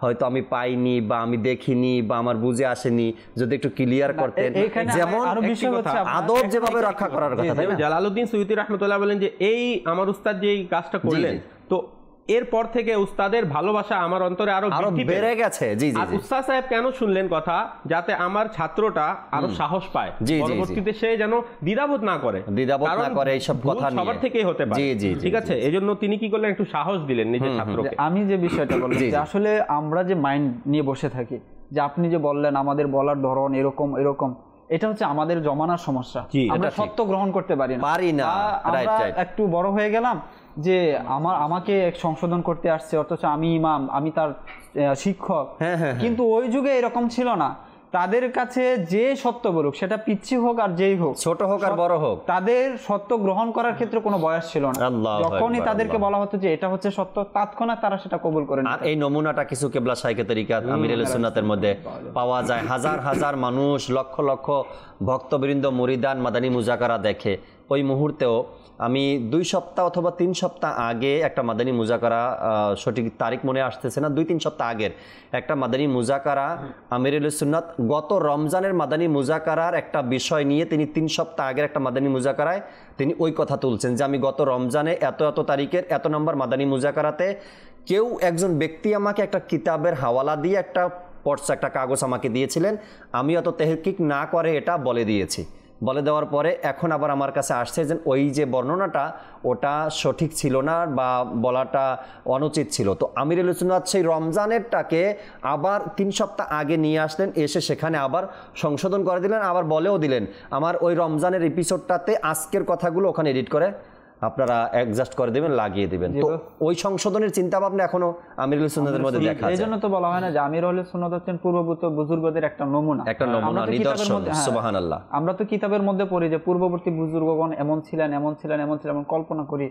হয়তো আমি পাইনি বা আমি দেখিনি বা আমার বুঝে আসেনি, যদি একটু ক্লিয়ার করতেন, যেমন আদব যেভাবে রক্ষা করার কথা। জালালউদ্দিন সৈয়দি রহমতুল্লাহ বলেন যে এই আমার উস্তাদ যে এই কাজটা করলেন, তো এরপর থেকে উস্তাদের ভালোবাসা আমার অন্তরে আরো বেড়ে গেছে। জি জি, আর উস্তাদ সাহেব কেন শুনলেন কথা, যাতে আমার ছাত্রটা আরো সাহস পায়, পরবর্তীতে সে যেন দ্বিধাবোধ না করে এইসব কথা সবার থেকেই হতে পারে। ঠিক আছে, এজন্য তিনি কি করলেন, একটু সাহস দিলেন নিজের ছাত্রকে। আমি যে বিষয়টা বললাম যে আসলে আমরা যে মাইন্ড নিয়ে বসে থাকি, যে আপনি যে বললেন আমাদের বলার ধরন এরকম এরকম, এটা হচ্ছে আমাদের জমানার সমস্যা। আমরা সত্য গ্রহণ করতে পারি না। আমরা একটু বড় হয়ে গেলাম যে আমাকে সংশোধন করতে আসছে, অথচ আমি ইমাম, আমি তার শিক্ষক। কিন্তু ওই যুগে এরকম ছিল না। তাদের কাছে যে সত্য বলুক, সেটা পিচ্ছি হোক আর যেই হোক, ছোট হোক আর বড় হোক, তাদের সত্য গ্রহণ করার ক্ষেত্রে কোনো বয়স ছিল না। যখনই তাদেরকে বলা হতো যে এটা হচ্ছে সত্য, তৎক্ষণাৎ তারা সেটা কবুল করে নিত। আর এই নমুনাটা কিছু কেবলা শাইখে তরিকাত আমিরুল সুন্নাতের মধ্যে পাওয়া যায়। হাজার হাজার মানুষ, লক্ষ লক্ষ ভক্তবৃন্দ মুরিদান মাদানী মুজাকারা দেখে। ওই মুহূর্তেও আমি 2 সপ্তাহ অথবা 3 সপ্তাহ আগে একটা মাদানী মুজাকারা, সঠিক তারিখ মনে আসতেছে না, 2-3 সপ্তাহ আগের একটা মাদানী মুজাকারা আমিরুল সুন্নাত গত রমজানের মাদানী মুজাকারার একটা বিষয় নিয়ে তিনি 3 সপ্তাহ আগের একটা মাদানী মুজাকারায় তিনি ওই কথা তুলছেন যে আমি গত রমজানে এত এত তারিখের এত নম্বর মাদানী মুজাকারাতে কেউ একজন ব্যক্তি আমাকে একটা কিতাবের হাওয়ালা দিয়ে একটা পড়ছে, একটা কাগজ আমাকে দিয়েছিলেন, আমি অত তেহকিক না করে এটা বলে দিয়েছি। বলে দেওয়ার পরে এখন আবার আমার কাছে আসছে যে ওই যে বর্ণনাটা ওটা সঠিক ছিল না বা বলাটা অনুচিত ছিল। তো আমিরুল সুন্নাত সেই রমজানেরটাকে আবার 3 সপ্তাহ আগে নিয়ে আসলেন, এসে সেখানে আবার সংশোধন করে দিলেন, আবার বলেও দিলেন আমার ওই রমজানের এপিসোডটাতে আজকের কথাগুলো ওখানে এডিট করে আপনারা অ্যাডজাস্ট করে দিবেন, লাগিয়ে দিবেন। তো ওই সংশোধনের চিন্তা ভাবনা এখনো আমিরুল সুন্নাতের মধ্যে দেখা যায়। এইজন্য তো বলা হয় না যে আমিরুল সুন্নাত হচ্ছেন পূর্ববর্তী বুজুর্গদের একটা নমুনা, নিদর্শন। সুবহানাল্লাহ। আমরা তো কিতাবের মধ্যে পড়ি যে পূর্ববর্তী বুজুর্গগণ এমন ছিলেন এমন ছিলেন এমন ছিলেন, কল্পনা করি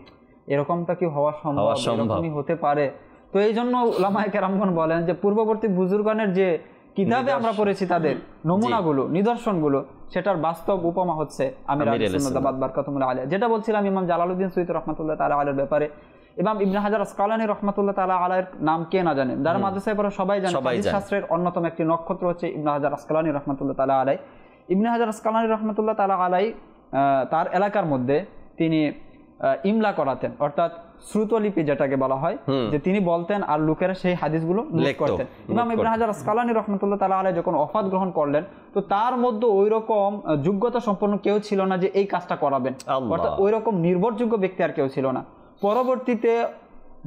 এরকমটা কি হওয়া সম্ভব, এরকমই হতে পারে। তো এই জন্য উলামায়ে কেরামগণ বলেন যে পূর্ববর্তী বুজুর্গগণের যে কিতাবে আমরা পড়েছি তাদের নমুনাগুলো, নিদর্শনগুলো, সেটার বাস্তব উপমা হচ্ছে আমিরুল সুন্নাত বারকাতুল্লাহ আলাইহি। যেটা বলছিলাম ইমাম জালালউদ্দিন সৈয়দি রহমাতুল্লাহ তাআলা আলাইহির ব্যাপারে, ইমাম ইবনে হাজার আসকালানী রহমাতুল্লাহ তাআলা আলাইহির নাম কে না জানেন? যারা মাদ্রাসায় পড়ে সবাই জানে। হাদিস শাস্ত্রের অন্যতম একটি নক্ষত্র হচ্ছে ইবনে হাজার আসকালানী রহমাতুল্লাহ তাআলা আলাইহি। ইবনে হাজার আসকালানী রহমাতুল্লাহ তাআলা আলাইহি তার এলাকার মধ্যে তিনি ইমলা করাতেন, অর্থাৎ শ্রুতলিপি যেটাকে বলা হয়, যে তিনি বলতেন আর লোকেরা সেই হাদিসগুলো নোট করতেন। ইমাম ইবনে হাজার আসকালানী রহমাতুল্লাহ তাআলা আলাইহি যখন ওফাত গ্রহণ করলেন, তো তার মধ্যে ওই রকম যোগ্যতা সম্পন্ন কেউ ছিল না যে এই কাজটা করাবেন, অর্থাৎ ওই রকম নির্ভরযোগ্য ব্যক্তি আর কেউ ছিল না। পরবর্তীতে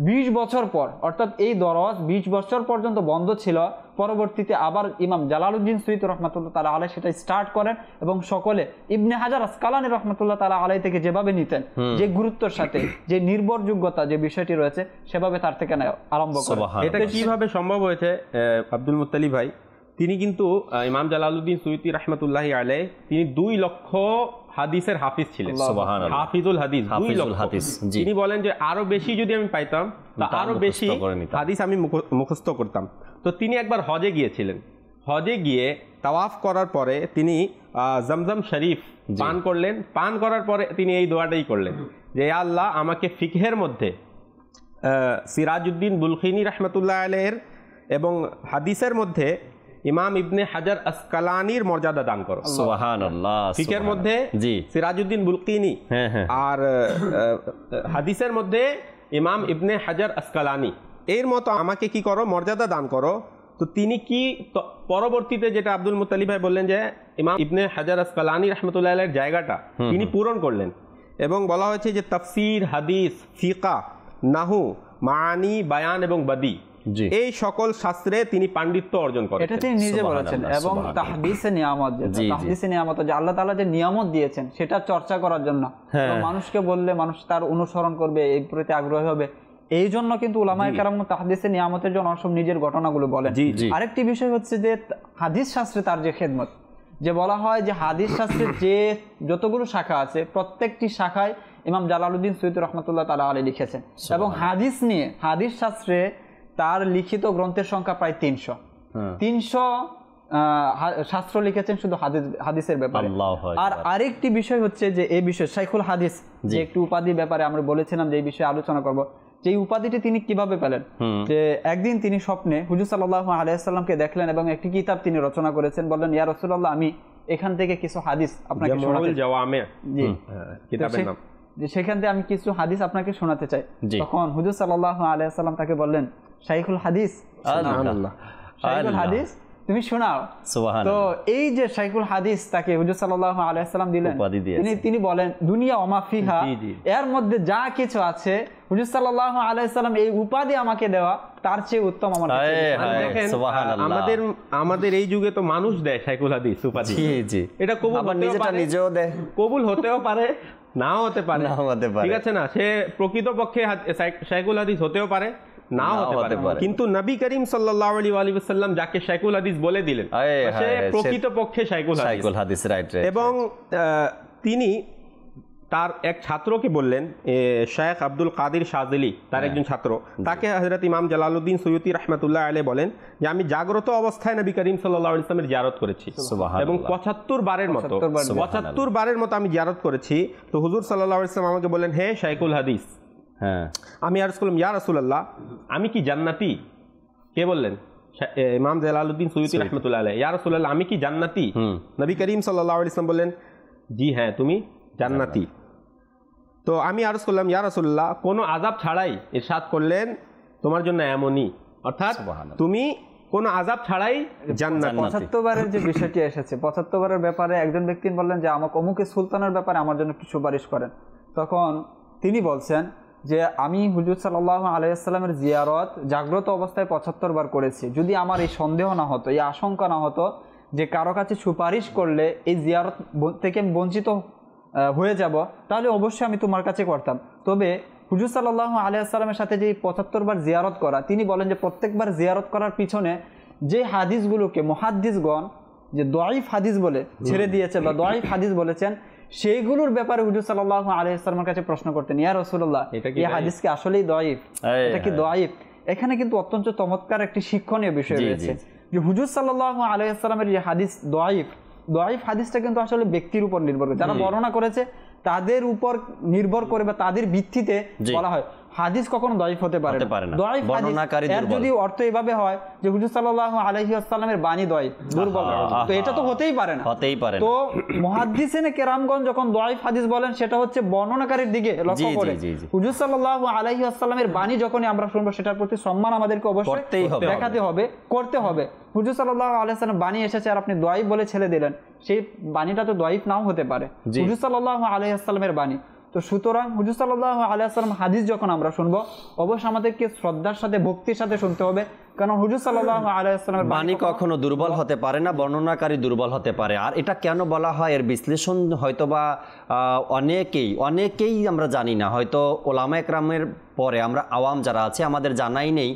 20 বছর পর, অর্থাৎ এই দরজ 20 বছর পর্যন্ত বন্ধ ছিল। পরবর্তীতে আবার ইমাম জালালউদ্দিন সুয়ুতী রহমাতুল্লাহ তাআলা আলাইহি সেটা স্টার্ট করেন এবং সকলে ইবনে হাজার আসকালানী রহমাতুল্লাহ তাআলা আলাইহি থেকে যেভাবে নিতেন, যে গুরুত্বের সাথে, যে নির্ভরযোগ্যতা যে বিষয়টি রয়েছে, সেভাবে তার থেকে আরম্ভ করেন। এটা কিভাবে সম্ভব হয়েছে আব্দুল মুত্তালিব ভাই? তিনি কিন্তু ইমাম জালালউদ্দিন সুয়ুতী রাহমাতুল্লাহি আলাইহি তিনি 2 লক্ষ হাদিসের হাফিজ ছিলেন। সুবহানাল্লাহ, হাফিজুল হাদিস 2 লক্ষ। তিনি বলেন যে আরো বেশি যদি আমি পাইতাম তা আরো বেশি হাদিস আমি মুখস্থ করতাম। তো তিনি একবার হজে গিয়েছিলেন। হজে গিয়ে তাওয়াফ করার পরে তিনি জমজম শরীফ পান করলেন। পান করার পরে তিনি এই দোয়াটাই করলেন যে ইয়া আল্লাহ, আমাকে ফিকহের মধ্যে সিরাজউদ্দিন বুলখিনী রাহমাতুল্লাহ আলাইহির এবং হাদিসের মধ্যে ইমাম ইবনে হাজার আসকালানির মর্যাদা দান করো। সুবহানাল্লাহ। ফিকহের মধ্যে সিরাজউদ্দিন বুলকিনি, আর হাদিসের মধ্যে ইমাম ইবনে হাজার আসকালানি, এর মতো আমাকে কি করো, মর্যাদা দান করো। তো তিনি কি পরবর্তীতে যেটা আব্দুল মুত্তালিব ভাই বললেন যে ইমাম ইবনে হাজার আসকালানি রাহমাতুল্লাহ আলাইহির জায়গাটা তিনি পূরণ করলেন এবং বলা হয়েছে যে তাফসীর, হাদিস, ফিকা, নাহু, মাআনি, বায়ান এবং বাদি, এই সকল শাস্ত্রে তিনি পাণ্ডিত্য অর্জন করেন। এটা তিনি নিজে বলেছেন। এবং তাহদিসে নিয়ামত, তাহদিসে নিয়ামত যে আল্লাহ তাআলা যে নিয়ামত দিয়েছেন সেটা চর্চা করার জন্য, মানুষকে বললে মানুষ তার অনুসরণ করবে, এই প্রতি আগ্রহী হবে। এই জন্য কিন্তু উলামায়ে কেরাম তাহদিসে নিয়ামতের জন্য সব নিজের ঘটনাগুলো বলেন। আরেকটি বিষয় হচ্ছে যে হাদিস শাস্ত্রে তার যে খেদমত, যে বলা হয় যে হাদিস শাস্ত্রের যে যতগুলো শাখা আছে প্রত্যেকটি শাখায় ইমাম জালালউদ্দিন সুয়ুতী রহমাতুল্লাহ তাআলা আলাইহি লিখেছেন। এবং হাদিস নিয়ে, হাদিস শাস্ত্রে তার লিখিত গ্রন্থের সংখ্যা প্রায় 300 শাস্ত্র লিখেছেন শুধু হাদিসের ব্যাপারে। আর আরেকটি বিষয় হচ্ছে যে এই বিষয় শাইখুল হাদিস, যে একটি উপাধির ব্যাপারে আমরা বলেছিলাম যে এই বিষয়ে আলোচনা করব। যে উপাধিটি তিনি কিভাবে পেলেন, যে একদিন তিনি স্বপ্নে হুজুর সাল্লাল্লাহু আলাইহি ওয়াসাল্লামকে দেখলেন এবং একটি কিতাব তিনি রচনা করেছেন। বললেন, ইয়া রাসূলুল্লাহ, আমি এখান থেকে কিছু হাদিস আপনাকে শোনাতে চাই, সেখান থেকে আমি কিছু হাদিস আপনাকে শোনাতে চাই। তখন হুজুর সাল্লাল্লাহু আলাইহি ওয়াসাল্লাম তাকে বললেন, শাইখুল হাদিস, সুবহানাল্লাহ, শাইখুল হাদিস তুমি শোনাও। তো এই যে শাইখুল হাদিস তাকে হুজুর সাল্লাল্লাহু আলাইহি ওয়াসাল্লাম দিলেন, তিনি বলেন দুনিয়া ওয়া মা ফিহা, এর মধ্যে যা কিছু আছে হুজুর সাল্লাল্লাহু আলাইহি ওয়াসাল্লাম এই উপাধি আমাকে দেওয়া তার চেয়ে উত্তম আমার কাছে। দেখেন, আমাদের এই যুগে তো মানুষ দেয় শাইখুল হাদিস উপাধি। এটা কবুল হতেও পারে, নাও হতে পারে, ঠিক আছে না? সে প্রকৃতপক্ষে শাইখুল হাদিস হতেও পারে, নাও হতে পারে, কিন্তু নবী করিম সাল্লাল্লাহু আলাইহি ওয়াসাল্লাম যাকে শাইখুল হাদিস বলে দিলেন সে প্রকৃতপক্ষে শাইখুল হাদিস। এবং তিনি তার এক ছাত্রকে বললেন, শেখ আব্দুল কাদির শাযিলি, তার একজন ছাত্র, তাকে হযরত ইমাম জালালউদ্দিন সুয়ুতী রাহমাতুল্লাহ আলাইহি বলেন যে আমি জাগ্রত অবস্থায় নবী করিম সাল্লাল্লাহু আলাইহি ওয়াসাল্লামের জিয়ারত করেছি এবং 75 বারের মতো আমি জিয়ারত করেছি। তো হুজুর সাল্লাল্লাহু আলাইহি ওয়াসাল্লাম আমাকে বললেন, হে শাইখুল হাদিস, আমি আরজ করলাম, ইয়া রাসূলুল্লাহ, আমি কি জান্নাতি? কে বললেন? ইমাম জালালউদ্দিন সুয়ুতী রাহমাতুল্লাহ আলাইহি। ইয়া রাসূলুল্লাহ, আমি কি জান্নাতি? নবী করিম সাল্লাল্লাহু আলাইহি ওয়াসাল্লাম বললেন, জি হ্যাঁ, তুমি জান্নাতি। তো আমি আরজ করলাম, ইয়া রাসূলুল্লাহ, কোনো আযাব ছাড়াই, ইরশাদ করলেন তোমার জন্য এমনই, অর্থাৎ তুমি কোনো আযাব ছাড়াই জান্নাতি। 75 বারের যে বিষয়টি এসেছে, 75 বারের ব্যাপারে একজন ব্যক্তি বললেন যে আমাকে অমুক সুলতানের ব্যাপারে আমার জন্য একটু সুপারিশ করেন। তখন তিনি বলছেন যে আমি হুজুর সাল্লাল্লাহু আলাইহি ওয়াসাল্লামের জিয়ারত জাগ্রত অবস্থায় 75 বার করেছি। যদি আমার এই সন্দেহ না হতো, এই আশঙ্কা না হতো যে কারো কাছে সুপারিশ করলে এই জিয়ারত থেকে বঞ্চিত হয়ে যাব, তাহলে অবশ্যই আমি তোমার কাছে করতাম। তবে হুজুর সাল্লাল্লাহু আলাইহি ওয়াসাল্লামের সাথে যে 75 বার জিয়ারত করা, তিনি বলেন যে প্রত্যেকবার জিয়ারত করার পিছনে যে হাদিসগুলোকে মুহাদ্দিসগণ যে দয়ীফ হাদিস বলে ছেড়ে দিয়েছে বা দয়ীফ হাদিস বলেছেন, সেইগুলোর ব্যাপারে হুজুর সাল্লাল্লাহু আলাইহি ওয়াসাল্লামের কাছে প্রশ্ন করতেন, ইয়া রাসূলুল্লাহ, এই হাদিস কি আসলেই দয়ীফ? এটা কি দয়ীফ? এখানে কিন্তু অত্যন্ত চমৎকার একটি শিক্ষণীয় বিষয় রয়েছে যে হুজুর সাল্লাল্লাহু আলাইহি ওয়াসাল্লামের যে হাদিস দয়ীফ হাদিসটা কিন্তু আসলে ব্যক্তির উপর নির্ভর করে, যারা বর্ণনা করেছে তাদের উপর নির্ভর করে বা তাদের ভিত্তিতে বলা হয়। হাদিস কখনো দয়ীফ হতে পারে না। দয়ীফ হাদিস এর যদি অর্থ এভাবে হয় যে হুজুর সাল্লাল্লাহু আলাইহি ওয়াসাল্লামের বাণী দয়ীফ, দুর্বল, তো এটা তো হতেই পারে না। তো মুহাদ্দিসিনে কেরামগণ যখন দয়ীফ হাদিস বলেন, সেটা হচ্ছে বর্ণনাকারীর দিকে লক্ষ্য করে। হুজুর সাল্লাল্লাহু আলাইহি ওয়াসাল্লামের বাণী যখনই আমরা শুনবো, সেটার প্রতি সম্মান আমাদেরকে অবশ্যই দেখাতে হবে, করতে হবে। হুজুর সাল্লাল্লাহু আলাইহি ওয়াসাল্লাম বাণী এসেছে আর আপনি দয়ীফ বলে ছেড়ে দিলেন, সেই বাণীটা তো দয়ীফ নাও হতে পারে। হুজুর সাল্লাল্লাহু আলাইহি ওয়াসাল্লামের বাণী তো সুতরাং হুজুর সাল্লাল্লাহু আলাইহি ওয়াসাল্লাম হাদিস যখন আমরা শুনবো অবশ্যই আমাদেরকে শ্রদ্ধার সাথে ভক্তির সাথে শুনতে হবে, কারণ হুজুর সাল্লাল্লাহু আলাইহি ওয়াসাল্লামের বাণী কখনো দুর্বল হতে পারে না, বর্ণনাকারী দুর্বল হতে পারে। আর এটা কেন বলা হয় এর বিশ্লেষণ হয়তোবা অনেকেই আমরা জানি না, হয়তো ওলামা একরামের পরে আমরা আওয়াম যারা আছে আমাদের জানাই নেই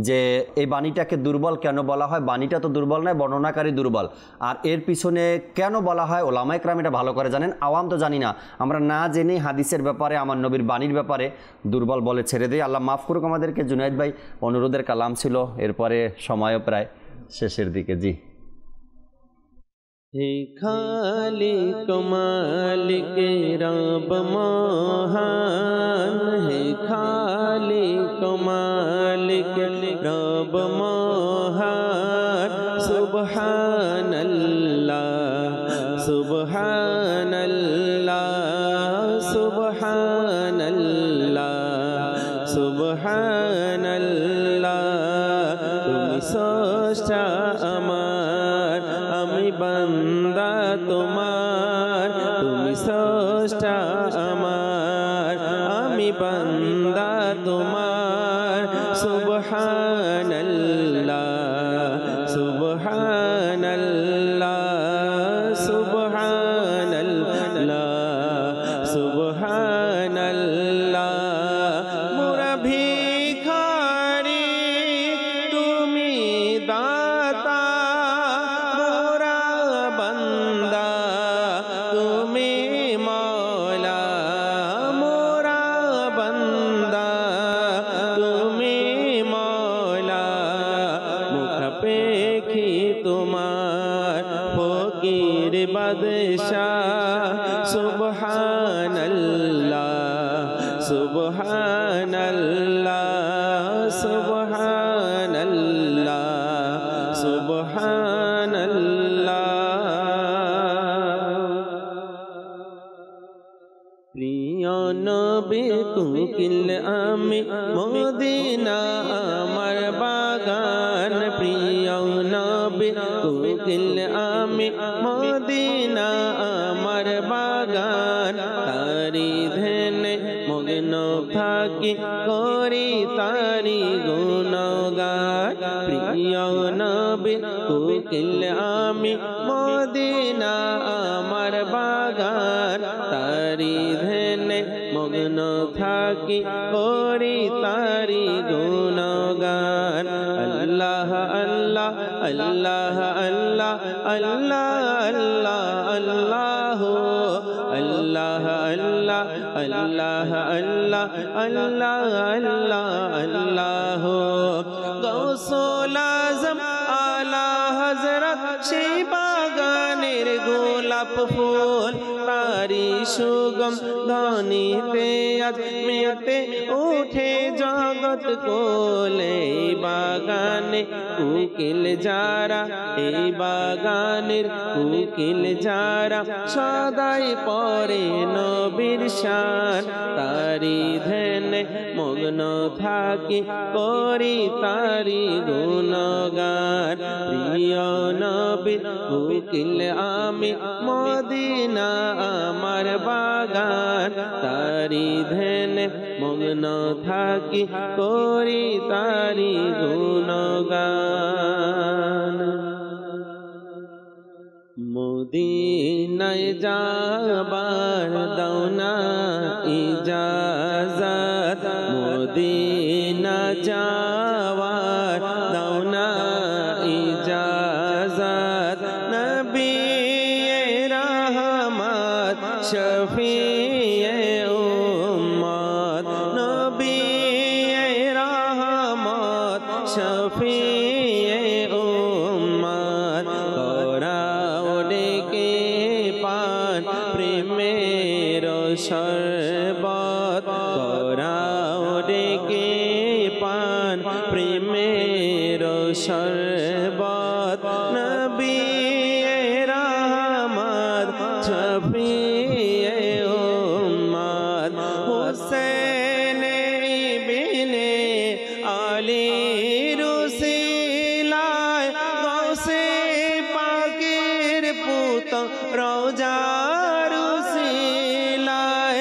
যে এই বাণীটাকে দুর্বল কেন বলা হয়। বাণীটা তো দুর্বল নয়, বর্ণনাকারী দুর্বল। আর এর পিছনে কেন বলা হয় ওলামা একরাম এটা ভালো করে জানেন, আওয়াম তো জানি না। আমরা না জেনেই হাদিসের ব্যাপারে, আমার নবীর বাণীর ব্যাপারে দুর্বল বলে ছেড়ে দিই। আল্লাহ মাফ করুক আমাদেরকে। জুনায়েদ ভাই, অনুরোধের কালাম ছিল, এরপরে সময়ও প্রায় শেষের দিকে। জি। হে খালিক মালিক রব মহান, হে খালিক মালিক রব মহান, সুবহানাল্লাহ সুবহানাল্লাহ সুবহানাল্লাহ সুবহানাল্লাহ। তুমি স্রষ্টা আমার, আমি বান্দা তোমার, তুমি স্রষ্টা আমার, আমি বান্দা তোমার। সুবহানাল্লাহ সুবহানাল্লাহ সুবহানাল্লাহ সুবহানাল্লাহ। মোরা ভিখারি তুমি দাতা, মোরা বান্দা তুমি মওলা, মোরা বান্দা তুমি মওলা। মুখ পেখি তোমার ফকির বাদশাহ। সুবহানাল্লাহ সুবহানাল্লাহ সুবহানাল্লাহ সুবহানাল্লাহ। প্রিয় নবী কুকিল আমি, মদিনা আমার বাগান। প্রিয় নবী কুকিল আমি, মদিনা আমার বাগান। তারি ধ্যানে মগ্ন থাকি, করি তারি গুণগান। প্রিয় নবী কুকিল আমি, মদিনা আমার বাগান। তারি ধ্যানে মগ্ন থাকি, করি তারি গুণগান। আল্লাহ আল্লাহ আল্লাহ আল্লাহ আল্লাহ আল্লাহ আল্লাহ আল্লাহ আল্লাহ আল্লাহ আল্লাহ আল্লাহ আল্লাহ। গৌসুল আজম আলা হযরত সেই বাগানের গোলাপ ফুল, তারি সুগম ধ্বনিতে আজ মেতে উঠে জগৎ কোলে। বাগানে কুকিল যারা, এই বাগানের কুকিল যারা, সদাই পরে নবীর শান। তারি ধ্যানে মগ্ন থাকি, করি তারি গুণগান। প্রিয় নবী কুকিল আমি, মদিনা আমার বাগান। তারি ধ্যানে মগ্ন থাকি, করি তারি গুণগান। মদিনায় যাবার দাওনা ইজাজত, মদিনা যাওয়ার দাওনা ইজাজত। নবী রহমত শফিয়ে উম্মত, নবী রহমত শফিয়ে উম্মত। করাও ডেকে পান প্রেমের শরবত, করাও ডেকে পান প্রেমের শরবত। নবী রহমত শফিয়ে উম্মত। হুসেন ইবনে আলী রুসিলায়, গৌসে পাকের পুত রওজা রুসিলায়।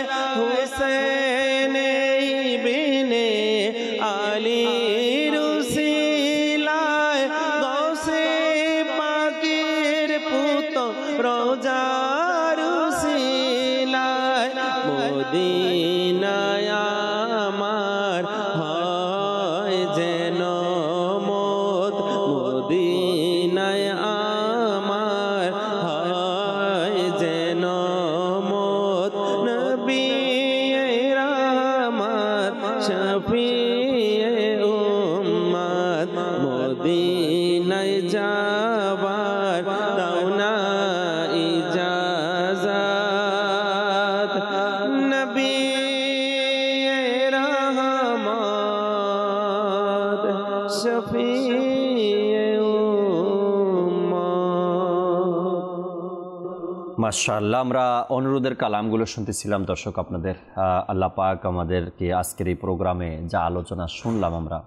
মদিনায় যাবার দাও না ইজাজত নবী রহমত শফিয়ে মাশাআল্লাহ, আমরা অনুরোধের কালামগুলো শুনতেছিলাম। দর্শক, আপনাদের আল্লাহ পাক আমাদেরকে আজকের এই প্রোগ্রামে যা আলোচনা শুনলাম আমরা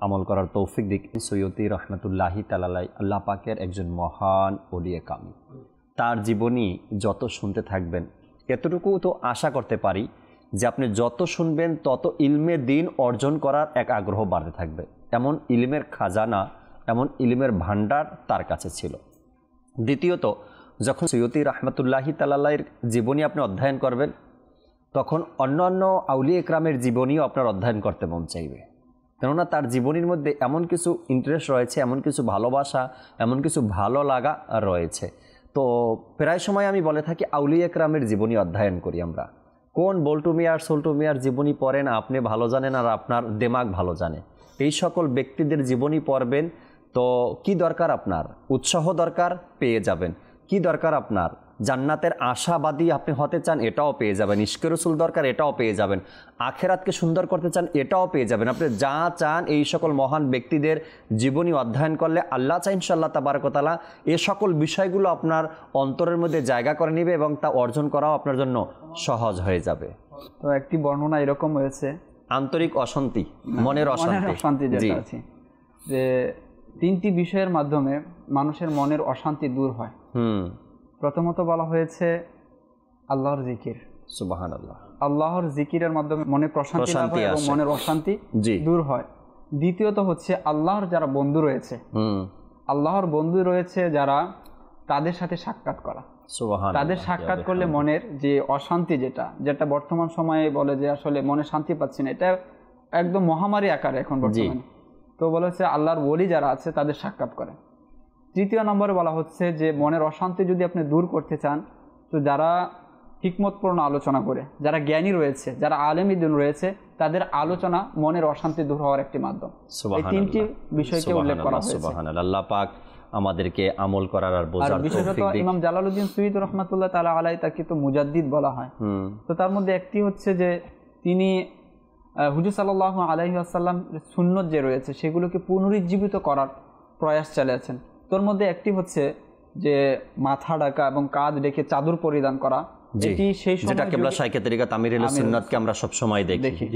আমল করার তৌফিক দিক। সৈয়দী রহমতুল্লাহি তাআলাই আল্লাহ পাকের একজন মহান ওলিয়ে কামি, তার জীবনী যত শুনতে থাকবেন এতটুকু তো আশা করতে পারি যে আপনি যত শুনবেন তত ইলমে দিন অর্জন করার এক আগ্রহ বাড়তে থাকবে। এমন ইলমের খাজানা, এমন ইলমের ভান্ডার তার কাছে ছিল। দ্বিতীয়ত, যখন সৈয়দী রহমতুল্লাহি তাআলার জীবনী আপনি অধ্যয়ন করবেন তখন অন্যান্য আউলিয়া ইকরামের জীবনীও আপনার অধ্যয়ন করতে মন চাইবে, কেননা তার জীবনীর মধ্যে এমন কিছু ইন্টারেস্ট রয়েছে, এমন কিছু ভালোবাসা, এমন কিছু ভালো লাগা রয়েছে। তো প্রায় সময় আমি বলে থাকি আউলিয়া ইকরামের জীবনী অধ্যয়ন করি আমরা। কোন বল্টু মিয়ার সোল্টু মিয়ার জীবনী পড়েন আপনি ভালো জানেন, আর আপনার দেমাগ ভালো জানে। এই সকল ব্যক্তিদের জীবনী পড়বেন তো কি দরকার আপনার? উৎসাহ দরকার, পেয়ে যাবেন। কি দরকার আপনার? জান্নাতের আশাবাদী আপনি হতে চান, এটাও পেয়ে যাবেন। ইশকে রাসূল দরকার, এটাও পেয়ে যাবেন। আখেরাতকে সুন্দর করতে চান, এটাও পেয়ে যাবেন। আপনি যা চান এই সকল মহান ব্যক্তিদের জীবনী অধ্যয়ন করলে আল্লাহ চাই ইনশাআল্লাহ তাবারক ওয়া তাআলা এ সকল বিষয়গুলো আপনার অন্তরের মধ্যে জায়গা করে নেবে এবং তা অর্জন করাও আপনার জন্য সহজ হয়ে যাবে। তো একটি বর্ণনা এরকম হয়েছে, আন্তরিক অশান্তি, মনের অশান্তি যেটা আছে, যে তিনটি বিষয়ের মাধ্যমে মানুষের মনের অশান্তি দূর হয়। প্রথমত বলা হয়েছে আল্লাহর জিকির, সুবহানাল্লাহ। আল্লাহর জিকিরের মাধ্যমে মনে প্রশান্তি লাভ হয় এবং মনের অশান্তি দূর হয়। দ্বিতীয়ত হচ্ছে আল্লাহর যারা বন্ধু রয়েছে, আল্লাহর বন্ধু রয়েছে যারা, তাদের সাথে সাক্ষাৎ করা। তাদের সাক্ষাৎ করলে মনের যে অশান্তি, যেটা বর্তমান সময়ে বলে যে আসলে মনে শান্তি পাচ্ছি না, এটা একদম মহামারী আকারে এখন বর্তমানে। তো বলা হচ্ছে আল্লাহর ওলি যারা আছে তাদের সাক্ষাৎ করে। তৃতীয় নম্বরে বলা হচ্ছে যে মনের অশান্তি যদি আপনি দূর করতে চান তো যারা হিকমতপূর্ণ আলোচনা করে, যারা জ্ঞানী রয়েছে, যারা আলেম দ্বীন রয়েছে, তাদের আলোচনা মনের অশান্তি দূর হওয়ার একটি মাধ্যম। এই তিনটি বিষয়কে উল্লেখ করা হয়েছে। সুবহানাল্লাহ। আল্লাহ পাক আমাদেরকে আমল করার আর বোঝার তৌফিক দিন। ইমাম জালালউদ্দিন সুয়ুতী রাহমাতুল্লাহ তাআলা আলাইহি তাকে তো মুজাদ্দিদ বলা হয়। তো তার মধ্যে একটি হচ্ছে যে তিনি হুজুর সাল্লাল্লাহু আলাইহি ওয়াসাল্লাম সুন্নত যে রয়েছে সেগুলোকে পুনরুজ্জীবিত করার প্রয়াস চালিয়েছেন। তোর মধ্যে একটি হচ্ছে যে মাথা ঢাকা এবং কাঁধ ঢেকে চাদর পরিধান করা, এটি সেই সময়, যেটা কিবলা শাইখে তরিকা তামিরুল সুন্নাতকে আমরা সব সময় দেখি,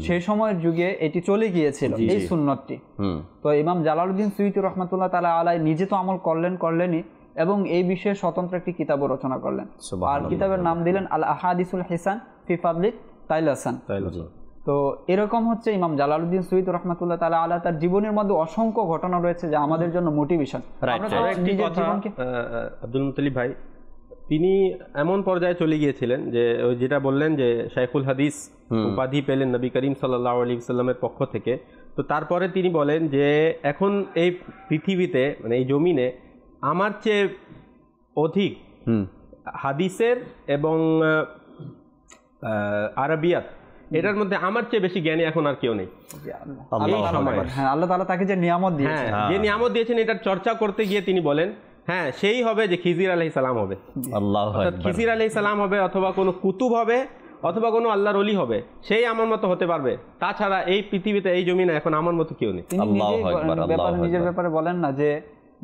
সেই সময়ের যুগে এটি চলে গিয়েছিল এই সুন্নতটি। তো ইমাম জালালউদ্দিন সুয়ুতী রাহমাতুল্লাহ তাআলা আলাইহি নিজে তো আমল করলেনই এবং এই বিষয়ে স্বতন্ত্র একটি কিতাবও রচনা করলেন। আর কিতাবের নাম দিলেন আল আহাদিসুল হিসান ফি ফাদলি তাইলাসান। তো এরকম হচ্ছে ইমাম জালালউদ্দিন সুয়ুতী রাহমাতুল্লাহ তাআলা আলাইহি তার জীবনের মধ্যে অসংখ্য ঘটনা রয়েছে যা আমাদের জন্য মোটিভেশন। আব্দুল মুত্তালিব ভাই, তিনি এমন পর্যায়ে চলে গিয়েছিলেন যে ওই যেটা বললেন যে শাইখুল হাদিস উপাধি পেলেন নবী করিম সাল্লাল্লাহু আলাইহি ওয়াসাল্লামের পক্ষ থেকে। তো তারপরে তিনি বলেন যে এখন এই পৃথিবীতে, মানে এই জমিনে আমার চেয়ে অধিক হাদিসের এবং আরবিয়াত, এটার মধ্যে আমার চেয়ে বেশি জ্ঞানী এখন আর কেউ নেই। আল্লাহ তাআলা তাকে যে নিয়ামত দিয়েছেন, যে নিয়ামত দিয়েছেন এটার চর্চা করতে গিয়ে তিনি বলেন হ্যাঁ সেই হবে যে খিজির আলাইহিস সালাম হবে। আল্লাহু আকবার। খিজির আলাইহিস সালাম হবে, অথবা কোনো কুতুব হবে, অথবা কোনো আল্লাহর ওলি হবে, সেই আমার মতো হতে পারবে। তাছাড়া এই পৃথিবীতে, এই জমিনে এখন আমার মতো কেউ নেই। আল্লাহু আকবার। নিজের ব্যাপারে বলেন না যে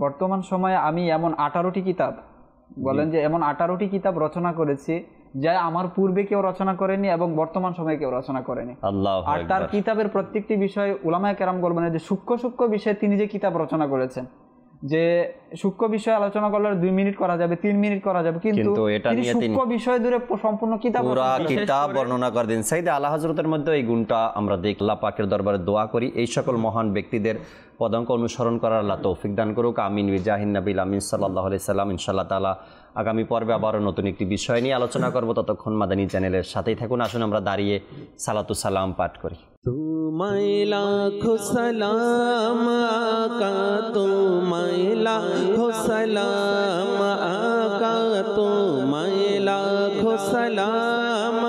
বর্তমান সময়ে আমি এমন 18টি কিতাব, বলেন যে এমন 18টি কিতাব রচনা করেছি যা আমার পূর্বে কেউ রচনা করেনি এবং বর্তমান সময়ে কেউ রচনা করেনি। আর তার কিতাবের প্রত্যেকটি বিষয় উলামায়ে কেরাম বলবেন যে সূক্ষ্ম বিষয়ে তিনি যে কিতাব রচনা করেছেন, যে সূক্ষ্ম বিষয় আলোচনা করলে 2 মিনিট করা যাবে, 3 মিনিট করা যাবে, কিন্তু তিনি সূক্ষ্ম বিষয় ধরে সম্পূর্ণ কিতাব বর্ণনা করে দিন। সাইয়েদে আলা হযরতের মধ্যে এই গুণটা আমরা দেখি। আল্লাহ পাকের দরবারে দোয়া করি এই সকল মহান ব্যক্তিদের পদাঙ্ক অনুসরণ করার আল্লাহ তৌফিক দান করুক। আমিন। বিজাহিন নবীল আমিন সাল্লাল্লাহু আলাইহি সাল্লাম। ইনশাআল্লাহ তাআলা আগামী পর্বে আবারও নতুন একটি বিষয় নিয়ে আলোচনা করব। ততক্ষণ মাদানী চ্যানেলের সাথেই থাকুন। আসুন আমরা দাঁড়িয়ে সালাতু সালাম পাঠ করি। তোমায় লাখো সালাম আকা, তোমায় লাখো সালাম আকা, তোমায় লাখো সালাম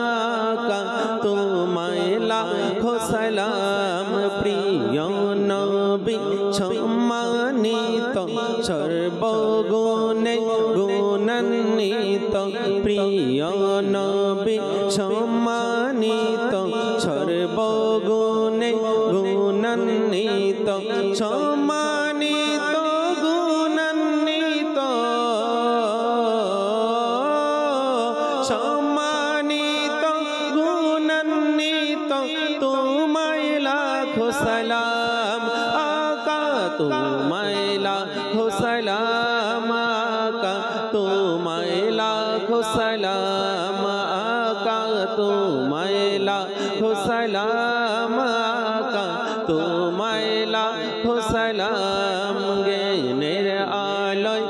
আকা, তোমায় লাখো সালাম প্রিয় নবী। সম্মানিত সর্বগুণে গুণান্বিত প্রিয় নবী সম্মানিত সর্বগুণে গুণান্বিত সম্মানিত গুণান্বিত সম্মানিত গুণান্বিত তোমায় লাখো সালাম আকা তোমায় লাখো সালাম আকা তোমায় লাখো সালাম আকা তোমায় লাখো সালাম আকা তোমায় লাখো সালাম জ্ঞানের আলোয়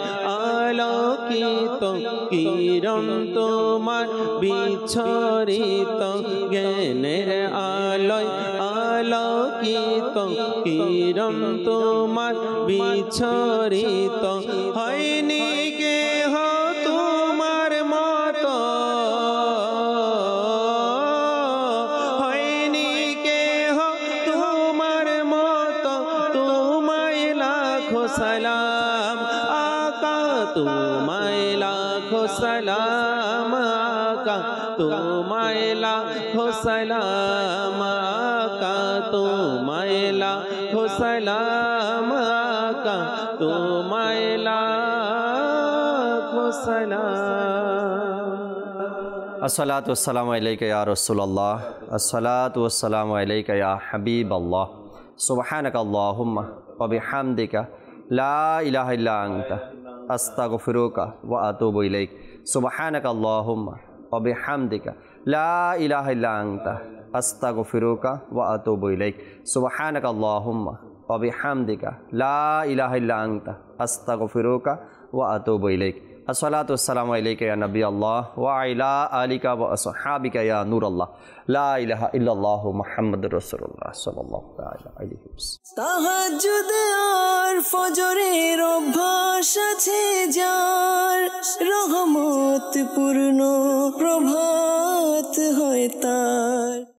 আলোকিত কিরণ তোমার বিছরিত জ্ঞানের আলোয় আলোকিত কিরণ তোমার বিছরিত হয়নি কেহ তোমার মতো হয়নি কেহ তোমার মতো তোমায় লাখো সালাম আকা তোমায় লাখো সালাম আকা তোমায় লাখো সালাম আকা তোমায় লাখো সালাম আকা তোমায় লাখো সালাম। আসসালাতু ওয়াসসালামু আলাইকা ইয়া রাসূলুল্লাহ, আসসালাতু ওয়াসসালামু আলাইকা ইয়া হাবিবাল্লাহ, সুবহানাকা আল্লাহুম্মা ওয়া বিহামদিকা লা ইলাহা ইল্লা আনতা আস্তাগফিরুকা ওয়া আতুবু ইলাইক, সুবহানাকা আল্লাহুম্মা ওয়া বিহামদিকা লা ইলাহা ইল্লা আনতা আস্তাগফিরুকা ওয়া আতুবু ইলাইক, সুবহানাকা আল্লাহুম্মা ওয়া বিহামদিকা লা ইলাহা ইল্লা আনতা আস্তাগফিরুকা ওয়া আতুবু ইলাইক। আসসালাতু ওয়াসসালামু আলাইকা ইয়া নবী আল্লাহ ওয়া আলা আলিকা ওয়া আসহাবিকা ইয়া নূর আল্লাহ, লা ইলাহা ইল্লাল্লাহু মুহাম্মাদুর রাসূলুল্লাহ সাল্লাল্লাহু আলাইহি ওয়াসাল্লাম। তাহাজ্জুদ আর ফজরের অভ্যাস আছে যার, রহমত পূর্ণ প্রভাত হয় তার।